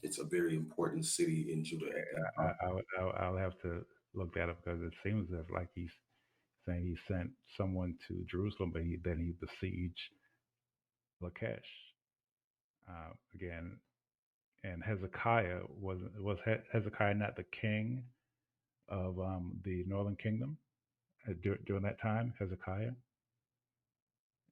It's a very important city in Judah at that time. I'll have to look that up because it seems as like he's saying he sent someone to Jerusalem, but then he besieged Lachish again. And Hezekiah was Hezekiah not the king of the northern kingdom during that time? Hezekiah,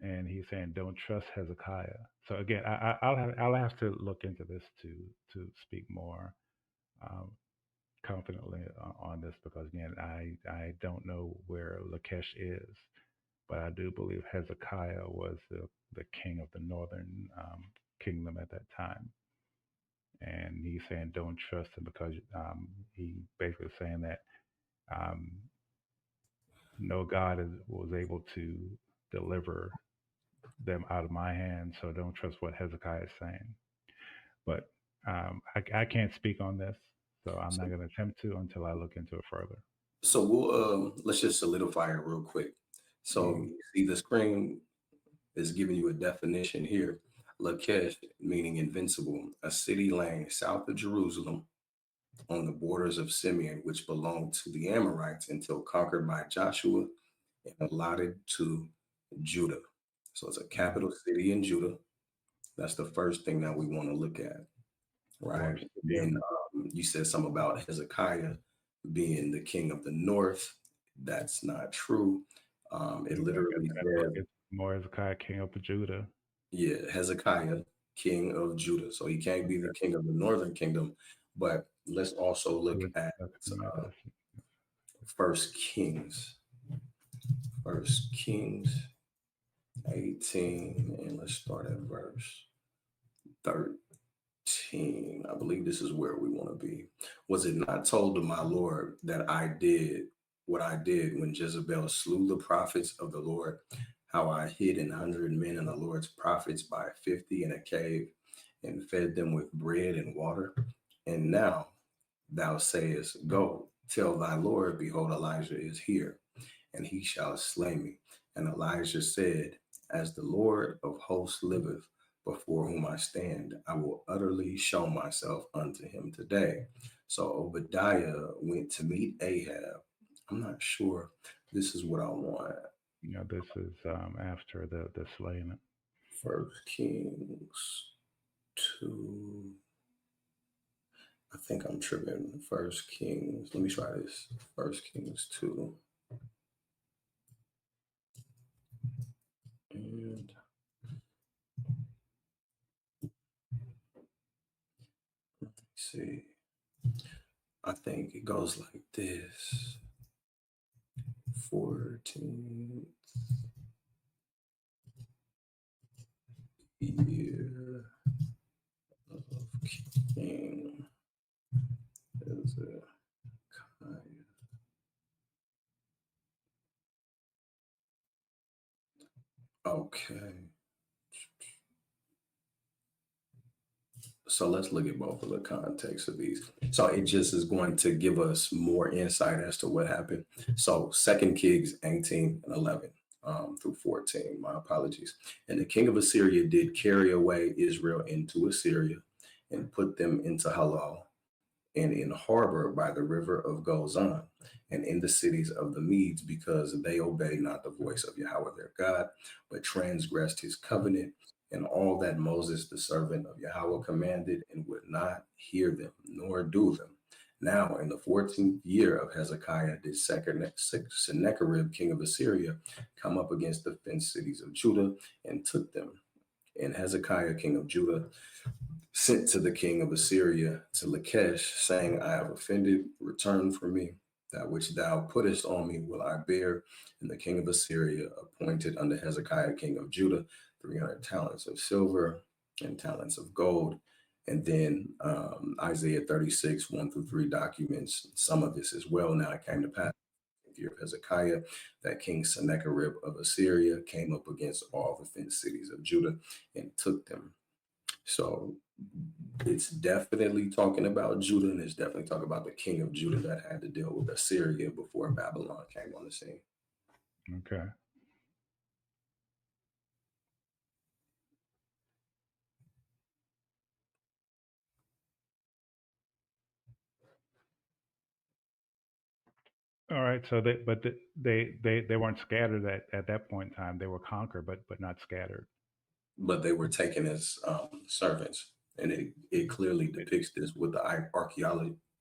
and he's saying don't trust Hezekiah. So again, I'll have to look into this to speak more um, confidently on this because again, I don't know where Lachish is, but I do believe Hezekiah was the king of the northern kingdom at that time. And he's saying don't trust him because he basically saying that um, no God was able to deliver them out of my hand, so don't trust what Hezekiah is saying. But I can't speak on this, So I'm So, not going to attempt to until I look into it further. so we'll let's just solidify it real quick. So Mm, you see the screen is giving you a definition here. Lachish, meaning invincible, a city lying south of Jerusalem on the borders of Simeon, which belonged to the Amorites until conquered by Joshua and allotted to Judah. So it's a mm, capital city in Judah. That's the first thing that we want to look at, of right? course. Yeah. Then you said something about Hezekiah being the king of the north. That's not true. It I guess literally that's what says, it's more Hezekiah, king of Judah. yeah, Hezekiah, king of Judah. So he can't be the Okay. king of the northern kingdom. But let's also He look was at definitely uh, this. First Kings, First Kings 18, and let's start at verse 13. I believe this is where we want to be. Was it not told to my Lord that I did what I did when Jezebel slew the prophets of the Lord? How I hid 100 men and the Lord's prophets by 50 in a cave and fed them with bread and water? And now thou sayest, Go, tell thy Lord, behold, Elijah is here, and he shall slay me. And Elijah said, As the Lord of hosts liveth, before whom I stand, I will utterly show myself unto him today. So Obadiah went to meet Ahab. I'm not sure this is what I want. This is after the slaying. First Kings 2. I think I'm tripping. First Kings. Let me try this. First Kings 2. And let's see. I think it goes like this. 14th year of King Hezekiah. Okay. So let's look at both of the context of these. So it just is going to give us more insight as to what happened. So Second Kings 18 and 11 through 14. My apologies. And the king of Assyria did carry away Israel into Assyria and put them into Halal and in harbor by the river of Gozan, and in the cities of the Medes, because they obeyed not the voice of Yahweh their God, but transgressed his covenant, and all that Moses the servant of Yahweh commanded, and would not hear them, nor do them. Now, in the 14th year of Hezekiah, did Sennacherib, king of Assyria, come up against the fenced cities of Judah and took them. And Hezekiah, king of Judah, sent to the king of Assyria to Lachish, saying, I have offended, return from me. That which thou puttest on me will I bear. And the king of Assyria appointed unto Hezekiah, king of Judah, 300 talents of silver and talents of gold. And then Isaiah 36, 1 through 3 documents some of this as well. Now it came to pass in the year of Hezekiah that King Sennacherib of Assyria came up against all the fenced cities of Judah and took them. So it's definitely talking about Judah, and it's definitely talking about the king of Judah that had to deal with Assyria before Babylon came on the scene. Okay. All right. So they weren't scattered at that point in time. They were conquered, but not scattered. But they were taken as servants, and it clearly depicts this with the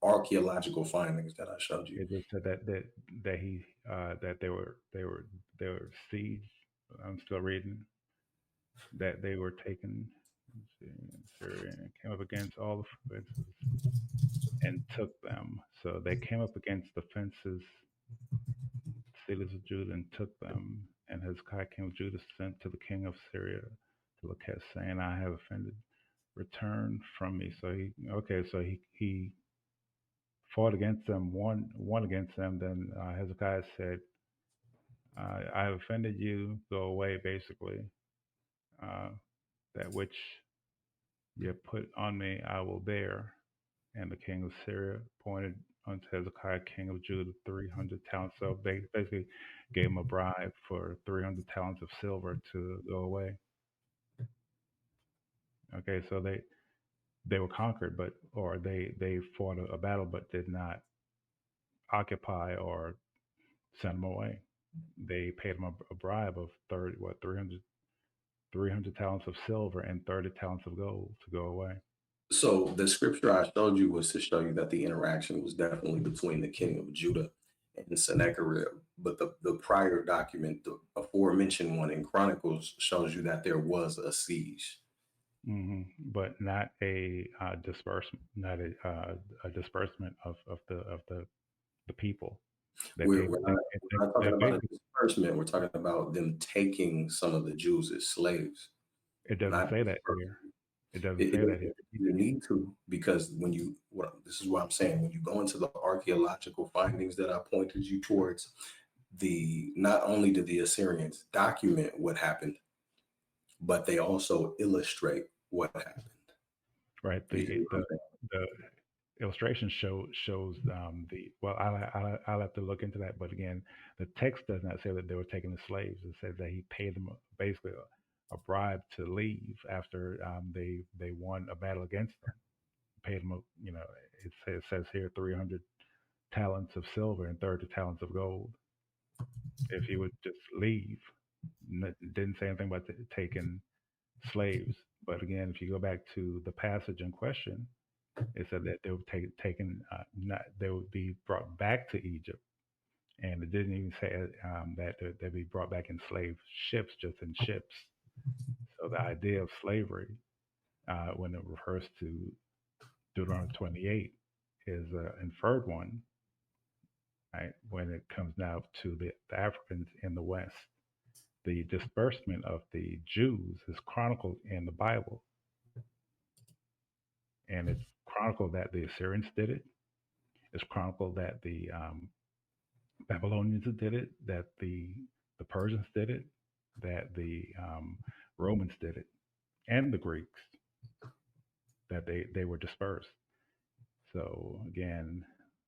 archaeological findings that I showed you. It just said that he that they were sieged. I'm still reading that they were taken. Let's see, Syria came up against all the fences and took them. So they came up against the fences, cities of Judah, and took them. And Hezekiah king of Judah sent to the king of Syria to Lachish, saying, I have offended. Return from me. So he fought against them, won against them. Then Hezekiah said, I have offended you. Go away, basically. Uh, that which you have put on me, I will bear. And the king of Syria appointed unto Hezekiah, king of Judah, 300 talents. So they basically gave him a bribe for 300 talents of silver to go away. Okay, so they were conquered, but or they fought a battle, but did not occupy or send him away. They paid him a bribe of 30 what 300 talents of silver and 30 talents of gold to go away. So the scripture I showed you was to show you that the interaction was definitely between the king of Judah and Sennacherib. But the prior document, the aforementioned one in Chronicles, shows you that there was a siege. But not a disbursement, not a disbursement of the people. They We're, paid. we're They, not we're not they talking about a basically. disbursement. We're talking about them taking some of the Jews as slaves, It doesn't not say that dispersing. here. It doesn't It say that doesn't here. you need to because this is what I'm saying. When you go into the archaeological findings that I pointed you towards, the not only did the Assyrians document what happened, but they also illustrate what happened. Right. You see what I'm saying? The illustration shows the well. I'll have to look into that. But again, the text does not say that they were taking the slaves. It says that he paid them basically a bribe to leave after they won a battle against them. Paid them, it says here 300 talents of silver and 30 talents of gold. If he would just leave, didn't say anything about taking slaves. But again, if you go back to the passage in question, it said that they would taken, not they would be brought back to Egypt, and it didn't even say that they'd be brought back in slave ships, just in ships. So the idea of slavery, when it refers to Deuteronomy 28, is an inferred one, right? When it comes now to the Africans in the West, the disbursement of the Jews is chronicled in the Bible, and it's chronicled that the Assyrians did it. It's chronicled that the Babylonians did it, that the Persians did it, that the Romans did it, and the Greeks, that they were dispersed. So again,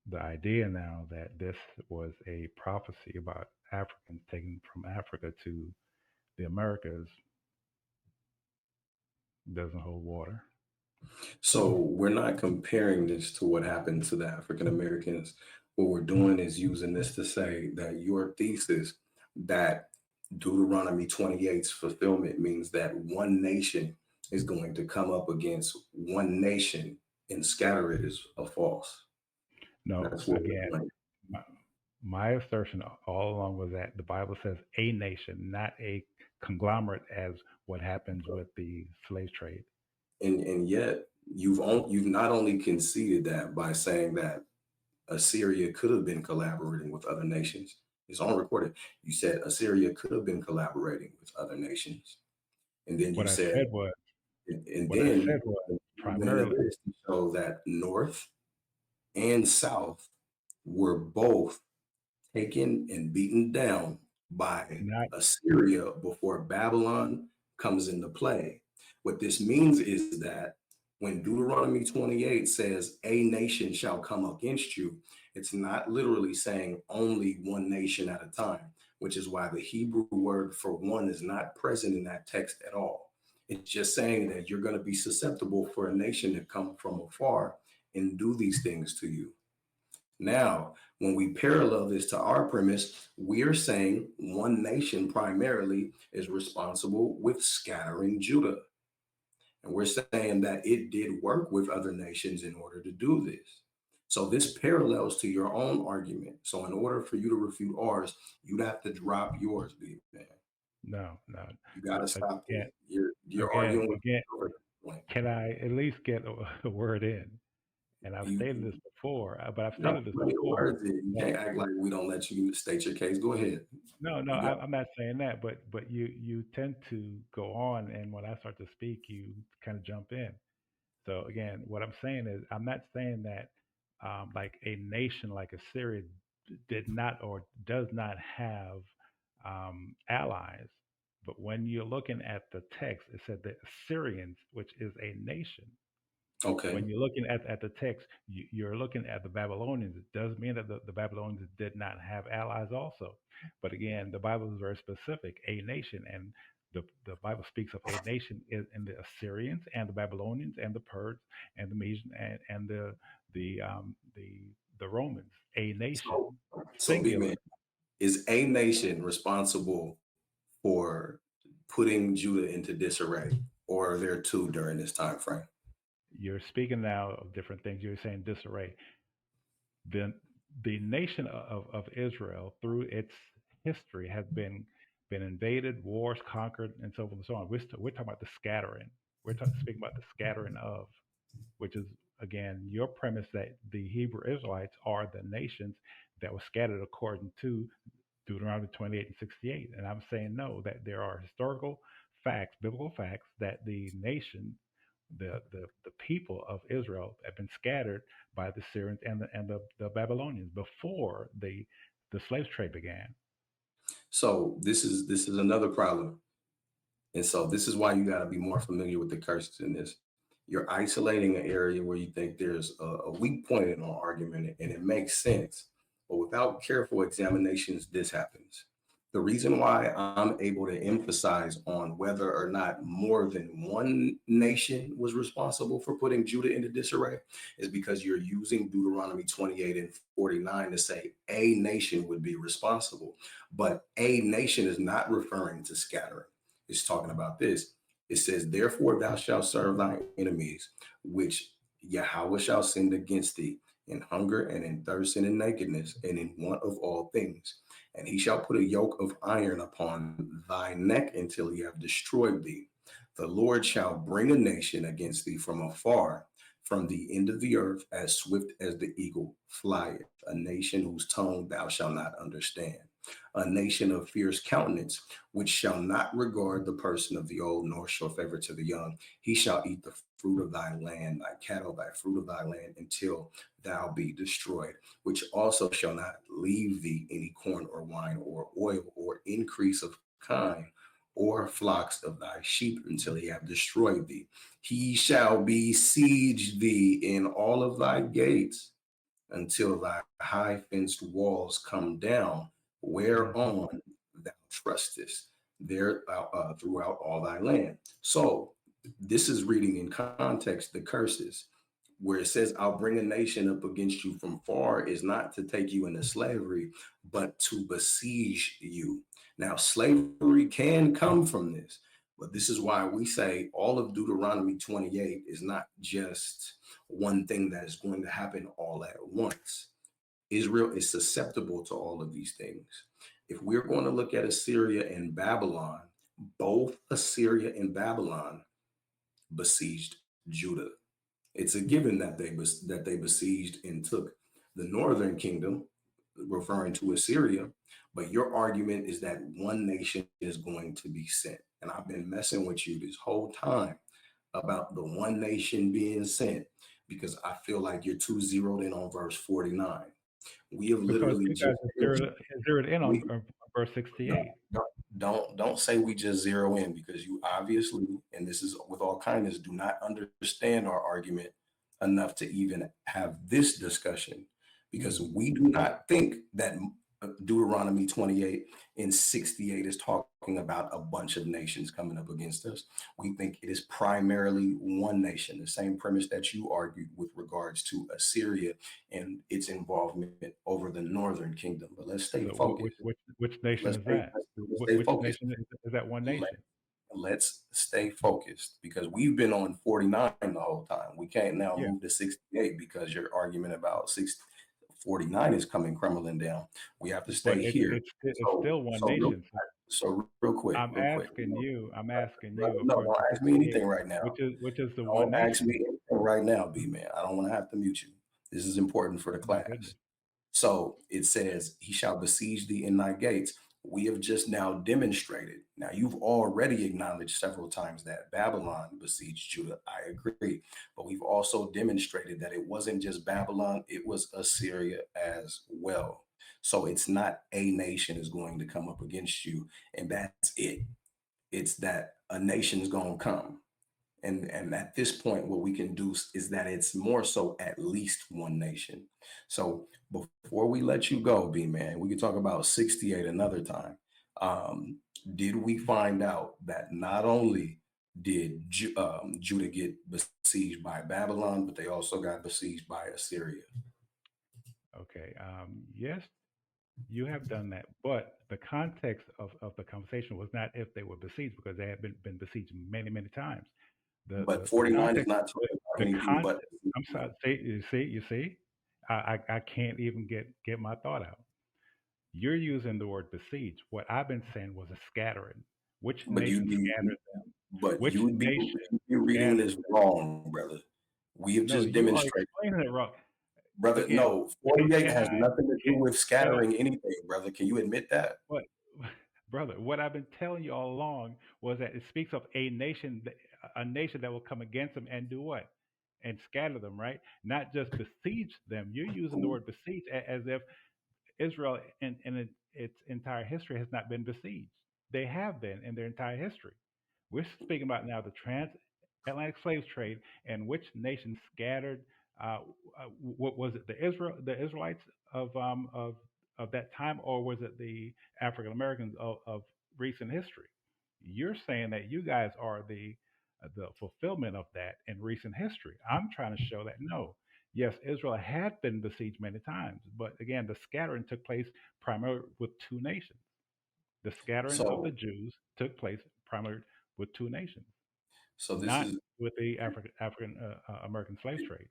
the idea now that this was a prophecy about Africans taken from Africa to the Americas doesn't hold water. So we're not comparing this to what happened to the African Americans. What we're doing is using this to say that your thesis that Deuteronomy 28's fulfillment means that one nation is going to come up against one nation and scatter it is a false. No, That's what again, we're doing. my, my assertion all along was that the Bible says a nation, not a conglomerate, as what happens with the slave trade. And yet you've not only conceded that by saying that Assyria could have been collaborating with other nations. It's on recorded. You said Assyria could have been collaborating with other nations. And then you What I said, said was, and what I then said was you went into primarily this to show that North and South were both taken and beaten down by not Assyria before Babylon comes into play. What this means is that when Deuteronomy 28 says, a nation shall come against you, it's not literally saying only one nation at a time, which is why the Hebrew word for one is not present in that text at all. It's just saying that you're going to be susceptible for a nation to come from afar and do these things to you. Now, when we parallel this to our premise, we're saying one nation primarily is responsible with scattering Judah. And we're saying that it did work with other nations in order to do this. So this parallels to your own argument. So in order for you to refute ours, you'd have to drop yours, big man. no, no. You got to stop this. Again, You're again, arguing with again. me. Like, Can I at least get a word in? And I've you, stated this before, but I've no, stated this put your before. words in. You That can't act like we don't let you state your case. Go ahead. no, no, You got I'm not saying that, but you tend to go on, and when I start to speak, you kind of jump in. So again, what I'm saying is, I'm not saying that like a nation like Assyria did not or does not have allies. But when you're looking at the text, it said the Assyrians, which is a nation. Okay. When you're looking at the text, you're looking at the Babylonians. It does mean that the Babylonians did not have allies also. But again, the Bible is very specific, a nation. And the Bible speaks of a nation in the Assyrians and the Babylonians and the Persians and the Medes and the the Romans, a nation, So, so B man, singular. is a nation responsible for putting Judah into disarray, or are there two during this time frame? You're speaking now of different things. You're saying disarray. the the nation of Israel through its history has been invaded, wars, conquered, and so forth and so on. We're talking about the scattering. Speaking about the scattering of, which is again your premise that the Hebrew Israelites are the nations that were scattered according to Deuteronomy 28 and 68. And I'm saying no, that there are historical facts, biblical facts, that the nation, the people of Israel have been scattered by the Syrians and the Babylonians before the slave trade began. So this is another problem. And so this is why you got to be more familiar with the curses in this. You're isolating an area where you think there's a weak point in our argument, and it makes sense. But without careful examinations, this happens. The reason why I'm able to emphasize on whether or not more than one nation was responsible for putting Judah into disarray is because you're using Deuteronomy 28 and 49 to say a nation would be responsible. But a nation is not referring to scattering. It's talking about this. It says, therefore, thou shalt serve thy enemies, which Yahweh shall send against thee in hunger and in thirst and in nakedness and in want of all things. And he shall put a yoke of iron upon thy neck until he have destroyed thee. The Lord shall bring a nation against thee from afar, from the end of the earth, as swift as the eagle flieth, a nation whose tongue thou shalt not understand, a nation of fierce countenance, which shall not regard the person of the old, nor show favor to the young. He shall eat the fruit of thy land, thy cattle, thy fruit of thy land, until thou be destroyed, which also shall not leave thee any corn or wine or oil or increase of kine or flocks of thy sheep until he have destroyed thee. He shall besiege thee in all of thy gates until thy high fenced walls come down, Mhm. whereon thou trustest there throughout all thy land. So this is reading in context the curses. Where it says, I'll bring a nation up against you from far, is not to take you into slavery, but to besiege you. Now, slavery can come from this, but this is why we say all of Deuteronomy 28 is not just one thing that is going to happen all at once. Israel is susceptible to all of these things. If we're going to look at Assyria and Babylon, both Assyria and Babylon besieged Judah. It's a given that they besieged and took the northern kingdom, referring to Assyria. But your argument is that one nation is going to be sent, and I've been messing with you this whole time about the one nation being sent because I feel like you're too zeroed in on verse 49. We have Because literally you just guys are zeroed in we on verse no, 68. don't say we just zero in because you obviously, and this is with all kindness, do not understand our argument enough to even have this discussion because Mm. we do not think that Deuteronomy 28 and 68 is talking about a bunch of nations coming up against us. We think it is primarily one nation, the same premise that you argued with regards to Assyria and its involvement over the northern kingdom. But let's stay So focused. which nation Let's is stay, that? let's stay Which focused. nation is that one Let, nation? let's stay focused because we've been on 49 the whole time. We can't now Yeah, move to 68 because your argument about 49 is coming crumbling down. We have to but stay here. it's So still one so real nation. So so real quick, I'm real quick. asking you. I'm asking Brother, you no, according don't to ask me 68, anything right now. which is the one Don't ask me nation. anything right now, B man. I don't want to have to mute you. This is important for the Oh my goodness. class. So it says, He shall besiege thee in thy gates. We have just now demonstrated. Now, you've already acknowledged several times that Babylon besieged Judah. I agree. But we've also demonstrated that it wasn't just Babylon, it was Assyria as well. So it's not a nation is going to come up against you, and that's it. It's that a nation is going to come. And at this point, what we can do is that it's more so at least one nation. So before we let you go, B man, we can talk about 68 another time. Um, did we find out that not only did Judah get besieged by Babylon, but they also got besieged by Assyria? Okay. Yes, you have done that, but the context of the conversation was not if they were besieged, because they had been besieged many, many times. But The 49 is context, not talking about the anything con. but I'm sorry. See, you see, I can't even get my thought out. You're using the word besiege. What I've been saying was a scattering. Which but nation scattered them? Which nation you'd be reading scattered this them? wrong, brother. We have No, just you are demonstrated. explaining it wrong. Brother, Again, no, can, 48 can has I? nothing to do Can, with no, scattering anything, brother. Can you admit that? what, brother? What I've been telling you all along was that it speaks of a nation, a nation that will come against them and do what? And scatter them, right? Not just besiege them. You're using the word besiege as if Israel its entire history has not been besieged. They have been in their entire history. We're speaking about now the transatlantic slave trade and which nation scattered. Uh, what was it? The Israelites of um, of of that time, or was it the African Americans of recent history? You're saying that you guys are the fulfillment of that in recent history. I'm trying to show that no, yes, Israel had been besieged many times, but again, the scattering took place primarily with two nations. The scattering of the So, Jews took place primarily with two nations, so not with the African American slave trade.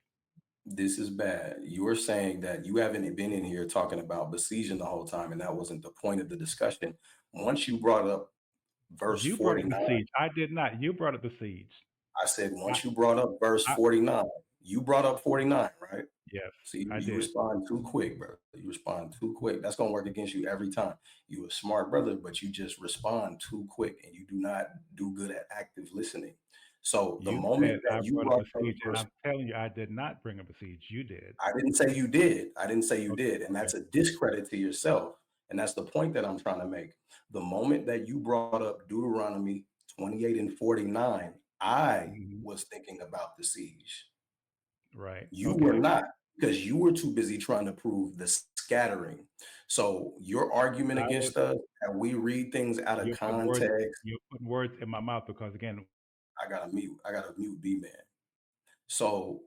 this is bad. You are saying that you haven't been in here talking about besieging the whole time, and that wasn't the point of the discussion. Once you brought up verse You brought up 49, the siege. I did not. You brought up the siege. I said I, once you brought up verse I 49, you brought up 49, right? yes, See, I you did. respond too quick, bro. You respond too quick. That's gonna work against you every time. You a smart brother, but you just respond too quick, and you do not do good at active listening. So the You said moment I that you brought up brought a up siege, and verse, I'm telling you, I did not bring up a siege. You did. I didn't say you did. I didn't say you Okay. did, and Okay. that's a discredit to yourself. And that's the point that I'm trying to make. The moment that you brought up Deuteronomy 28 and 49, I Mhm. was thinking about the siege. Right. You were Okay. not, because you were too busy trying to prove the scattering. So your argument I was. against us, that we read things out of You're putting words. context, You're putting words in my mouth because again, I gotta mute. I gotta mute B man. So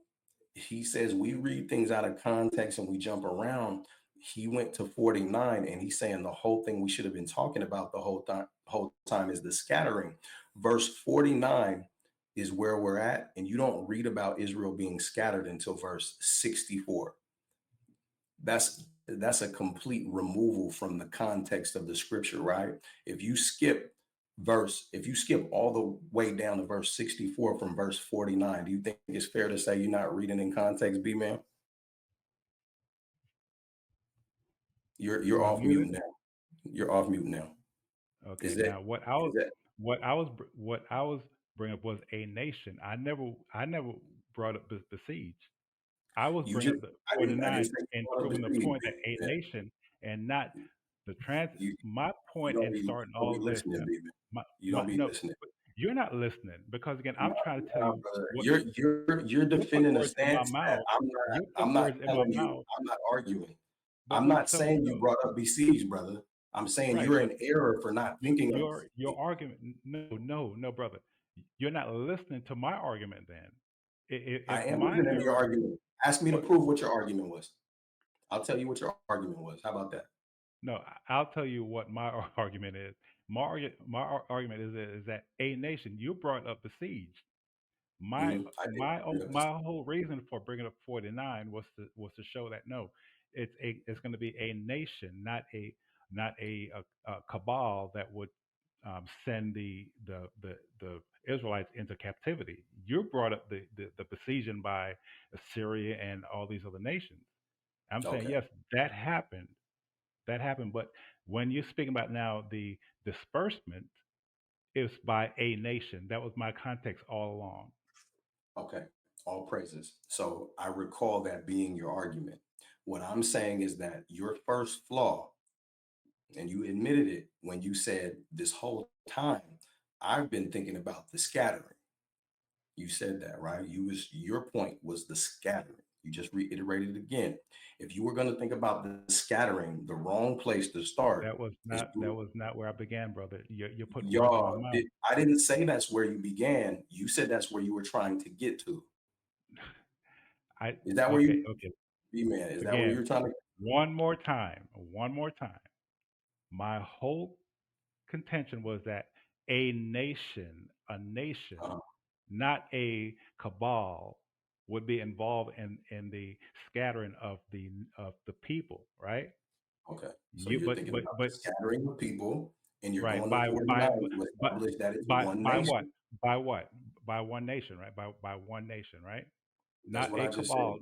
he says we read things out of context and we jump around. He went to 49 and he's saying the whole thing we should have been talking about the whole time is the scattering. Verse 49 is where we're at, and you don't read about Israel being scattered until verse 64. That's a complete removal from the context of the scripture, right? If you skip all the way down to verse 64 from verse 49, do you think it's fair to say you're not reading in context, B man? You're am I off muted? mute now. You're off mute now. Okay. Is that Now, is that what I was bringing up was a nation. I never brought up the siege. I was you bringing just up the I didn't 49 say you and brought up proving the the seed, point that a man. nation and not the trans. You My you point don't in be starting don't be all this. listening, B man. My, You don't be no, listening. you're not listening because again, I'm trying to tell Nah, you brother. what You're you're putting defending a words in my stance that mouth. You're I'm putting not words in my telling you. mouth. I'm not arguing. But I'm not so saying you so brought up besieged, brother. I'm saying right, you're but in error for not thinking of. your argument. No, brother. You're not listening to my argument. Then, if I am my listening to your narrative, argument. Ask me to what? prove what your argument was. I'll tell you what your argument was. How about that? No, I'll tell you what my argument is. Argument is that a nation. You brought up the siege. I did bring up the. My whole reason for bringing up 49 was to show that no, it's going to be a nation, not a cabal that would send the Israelites into captivity. You brought up the besieging by Assyria and all these other nations. I'm saying Okay. yes, that happened, but when you're speaking about now the disbursement is by a nation. That was my context all along. Okay. All praises. So I recall that being your argument. What I'm saying is that your first flaw, and you admitted it when you said this whole time, I've been thinking about the scattering. You said that, right? Your point was the scattering. You just reiterated it again. If you were going to think about the scattering, the wrong place to start is That was not where I began, brother. You're putting words in my y'all. mouth. I didn't say that's where you began. You said that's where you were trying to get to. I Is that where okay, you, okay. be man? Is that where Again, you're trying to? one more time, one more time. My whole contention was that a nation, Uh, not a cabal, would be involved in the scattering of the people, right? okay, so You you're thinking about the but scattering of people, and you're right going to 49 to by establish that it's by one by what? nation. By what? By one nation, right? By one nation, right? That's Not what a I just said. cabal.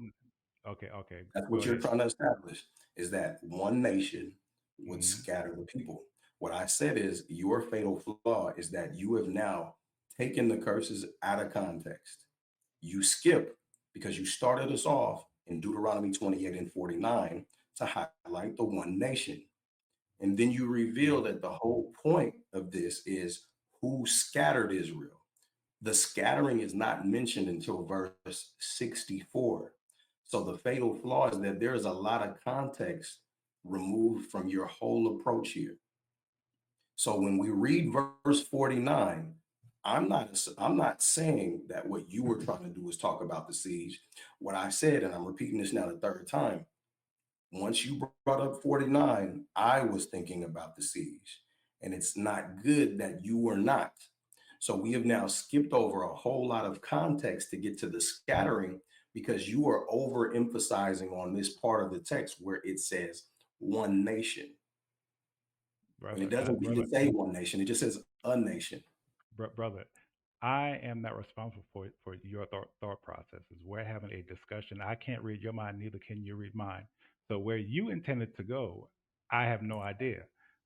Okay, okay. That's Go what you're ahead. trying to establish, is that one nation would Hmm. scatter the people. What I said is your fatal flaw is that you have now taken the curses out of context. You skip because you started us off in Deuteronomy 28 and 49 to highlight the one nation. And then you reveal Hmm. that the whole point of this is who scattered Israel. The scattering is not mentioned until verse 64. So the fatal flaw is that there is a lot of context removed from your whole approach here. So when we read verse 49, I'm not saying that what you were trying to do is talk about the siege. What I said, and I'm repeating this now the third time, once you brought up 49, I was thinking about the siege. And it's not good that you were not. So we have now skipped over a whole lot of context to get to the scattering because you are overemphasizing on this part of the text where it says one nation. And it doesn't Brother, even say one nation, it just says a nation. brother, I am not responsible for your thought processes. We're having a discussion. I can't read your mind, neither can you read mine. So where you intended to go, I have no idea.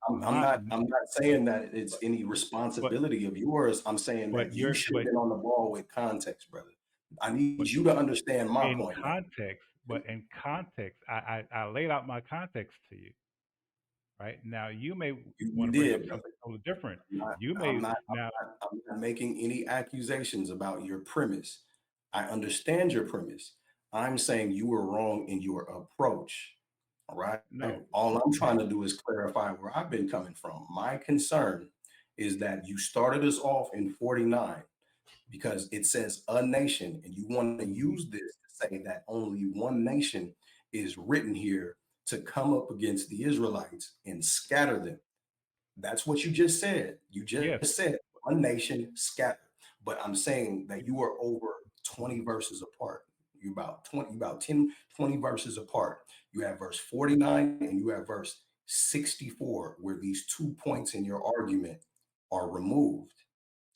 I'm My, not I'm not saying that it's any but responsibility of yours. I'm saying but that you you're should have been on the ball with context, brother. I need but you to understand my in point now. context, I laid out my context to you. Right now, you may want You to bring up did, brother. something totally different. I'm not, You I'm may not, now, I'm not making any accusations about your premise. I understand your premise. I'm saying you were wrong in your approach. All right. no, All I'm okay, trying to do is clarify where I've been coming from. My concern is that you started us off in 49 because it says a nation, and you want to hmm, use this to say that only one nation is written here to come up against the Israelites and scatter them. That's what you just said. You yes, just said one nation scattered. But I'm saying that you are over 20 verses apart. You about 20, about 10, 20 verses apart. You have verse 49 and you have verse 64, where these 2 points in your argument are removed.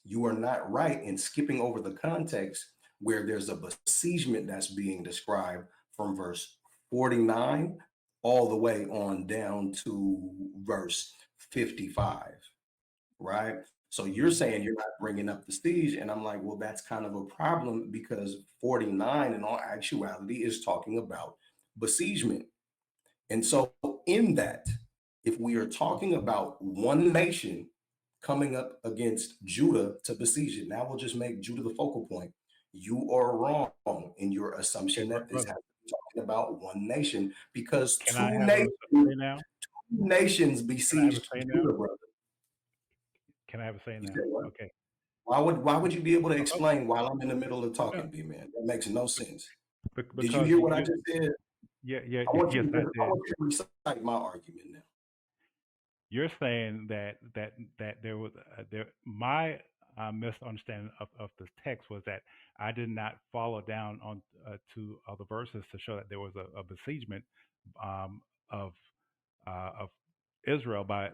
You are not right in skipping over the context where there's a besiegement that's being described from verse 49 all the way on down to verse 55, right? So you're hmm, saying you're not bringing up the siege, and I'm like, well, that's kind of a problem because 49 in all actuality is talking about besiegement. And so, in that, if we are talking about one nation coming up against Judah to besiege it, now we'll just make Judah the focal point. You are wrong in your okay, assumption that this has brother. to be talking about one nation because Can I have a say now? nations Can I have a besieged say now? Judah, brother. Can I have a say You now? said what? Okay, Why would you be able to because explain while I'm in the middle of because talking, B man? That makes no sense. Did you because hear what I just said? yes, I I did. want you to recite my argument now. You're saying that there was there my misunderstanding of this text was that I did not follow down on to other verses to show that there was a besiegement um, of of Israel by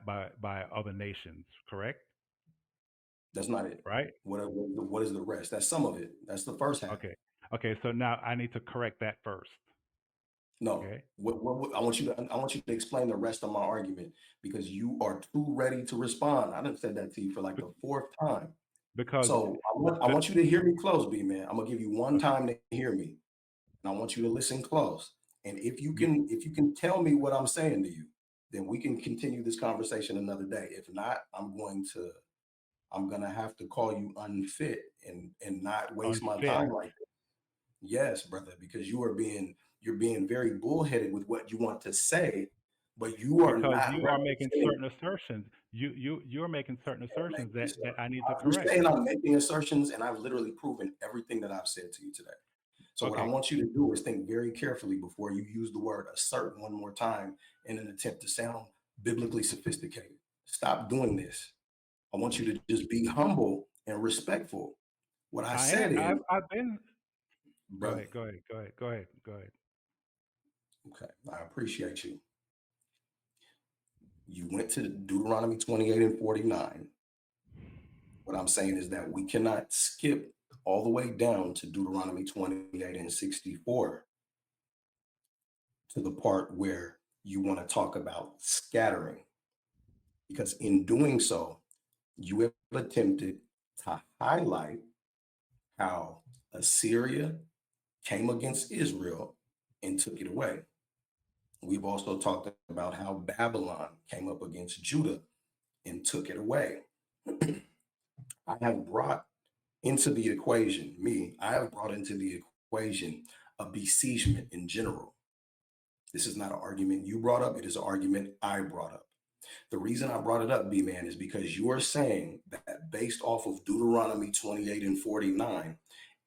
other nations. Correct? That's not it. Right? What is the rest? That's some of it. That's the first half. Okay. Okay. So now I need to correct that first. No. Okay. I want you to explain the rest of my argument because you are too ready to respond. I done said that to you for like Be- the fourth time. Because So I the, want you to hear me close, B man. I'm gonna give you one okay, time to hear me, and I want you to listen close. And you, if you can tell me what I'm saying to you, then we can continue this conversation another day. If not, I'm gonna have to call you unfit and not waste my Unfit. time like that. Yes, brother, because you're being very bullheaded with what you want to say, but you are Because not you are making representing. certain assertions. You're making certain Thank assertions you, that sir. I need to You're correct. saying I'm making assertions, and I've literally proven everything that I've said to you today. So what I Okay, want you to do is think very carefully before you use the word assert one more time in an attempt to sound biblically sophisticated. Stop doing this. I want you to just be humble and respectful. What I I am. said is, I've been. Go brother, ahead. Go ahead. Go ahead. Go ahead. Go ahead. okay, I appreciate you. You went to Deuteronomy 28 and 49. What I'm saying is that we cannot skip all the way down to Deuteronomy 28 and 64 to the part where you want to talk about scattering, because in doing so, you have attempted to highlight how Assyria came against Israel and took it away. We've also talked about how Babylon came up against Judah and took it away. I have brought into the equation, I have brought into the equation a besiegement in general. This is not an argument you brought up, it is an argument I brought up. The reason I brought it up, B man, is because you are saying that based off of Deuteronomy 28 and 49,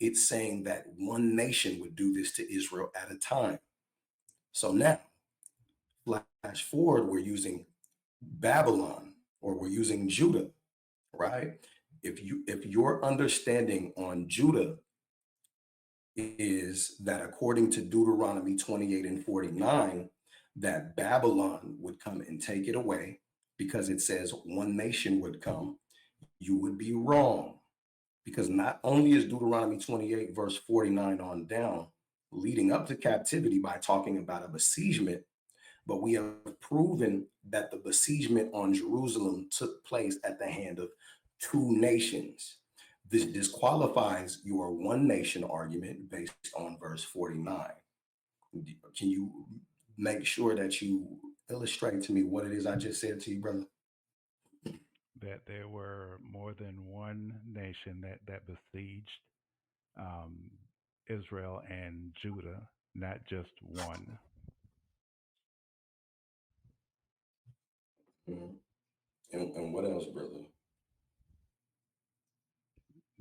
it's saying that one nation would do this to Israel at a time. So now, flash forward, we're using Babylon or we're using Judah, right? If your understanding on Judah is that according to Deuteronomy 28 and 49, that Babylon would come and take it away because it says one nation would come, you would be wrong. Because not only is Deuteronomy 28, verse 49 on down, leading up to captivity by talking about a besiegement, but we have proven that the besiegement on Jerusalem took place at the hand of two nations. This disqualifies your one nation argument based on verse 49. Can you make sure that you illustrate to me what it is I just said to you, brother? That there were more than one nation that besieged um, Israel and Judah, not just one. Mhm. And what else, brother?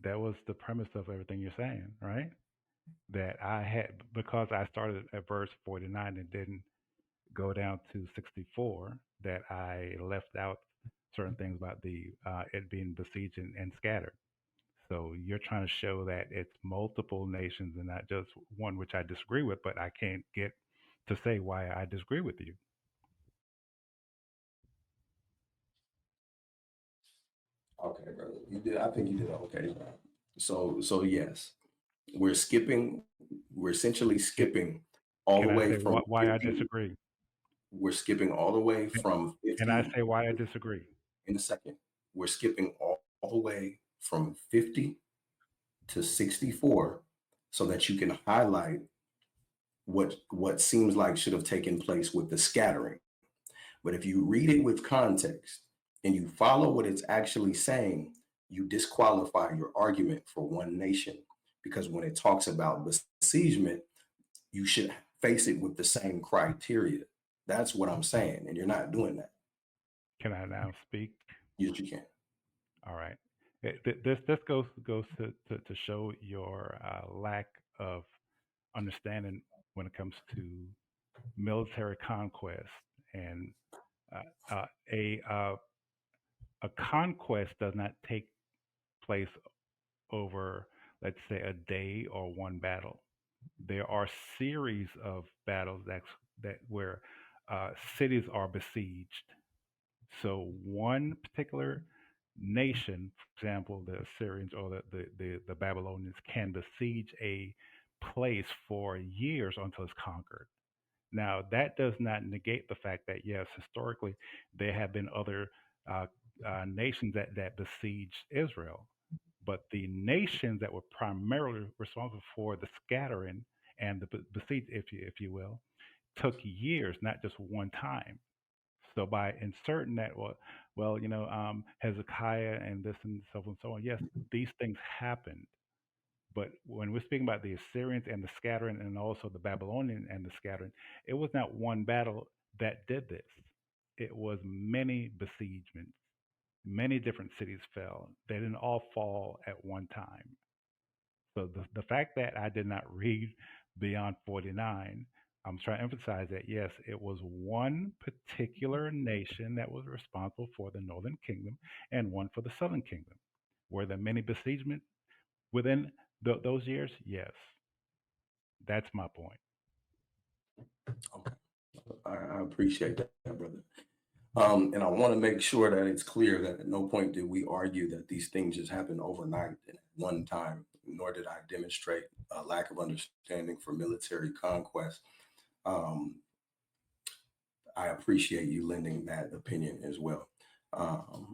That was the premise of everything you're saying, right? That I had, because I started at verse 49 and didn't go down to 64, that I left out certain things about the it being besieged and scattered. So you're trying to show that it's multiple nations and not just one, which I disagree with, but I can't get to say why I disagree with you. Okay, brother. You did. I think you did okay. So yes, we're skipping. We're essentially Can, all the can I way say from why I 50. disagree? We're skipping all the way Can from can I 50 say why I disagree? in a second. We're skipping all the way from 50 to 64 so that you can highlight what seems like should have taken place with the scattering. But if you read it with context and you follow what it's actually saying, you disqualify your argument for one nation. Because when it talks about besiegement, you should face it with the same criteria. That's what I'm saying. And you're not doing that. Can I now speak? Yes, you can. All right. This goes to show your lack of understanding when it comes to military conquest and uh, uh, a uh, a conquest does not take place over, let's say, a day or one battle. There are series of battles that where cities are besieged. So one particular nation, for example, the Assyrians or the Babylonians, can besiege a place for years until it's conquered. Now, that does not negate the fact that, yes, historically, there have been other uh, nations that besieged Israel. But the nations that were primarily responsible for the scattering and the besiege, if you will, took years, not just one time. So by inserting that, well, Hezekiah and this and so on and so on. Yes, these things happened, but when we're speaking about the Assyrians and the scattering, and also the Babylonian and the scattering, it was not one battle that did this. It was many besiegements. Many different cities fell. They didn't all fall at one time. So the fact that I did not read beyond 49, I'm trying to emphasize that yes, it was one particular nation that was responsible for the northern kingdom and one for the southern kingdom. Were there many besiegements within those years? Yes, that's my point. Okay. I appreciate that, brother. And I want to make sure that it's clear that at no point did we argue that these things just happened overnight and at one time, nor did I demonstrate a lack of understanding for military conquest. Um, I appreciate you lending that opinion as well.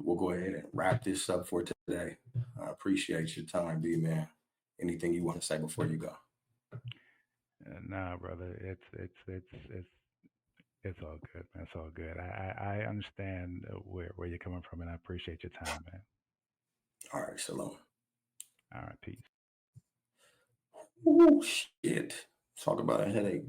We'll go ahead and wrap this up for today. I appreciate your time, B man. Anything you want to say before you go? Nah, brother, it's all good, man. It's all good. I understand where you're coming from, and I appreciate your time, man. All right, shalom. All right, peace. Oh shit! Talk about a headache.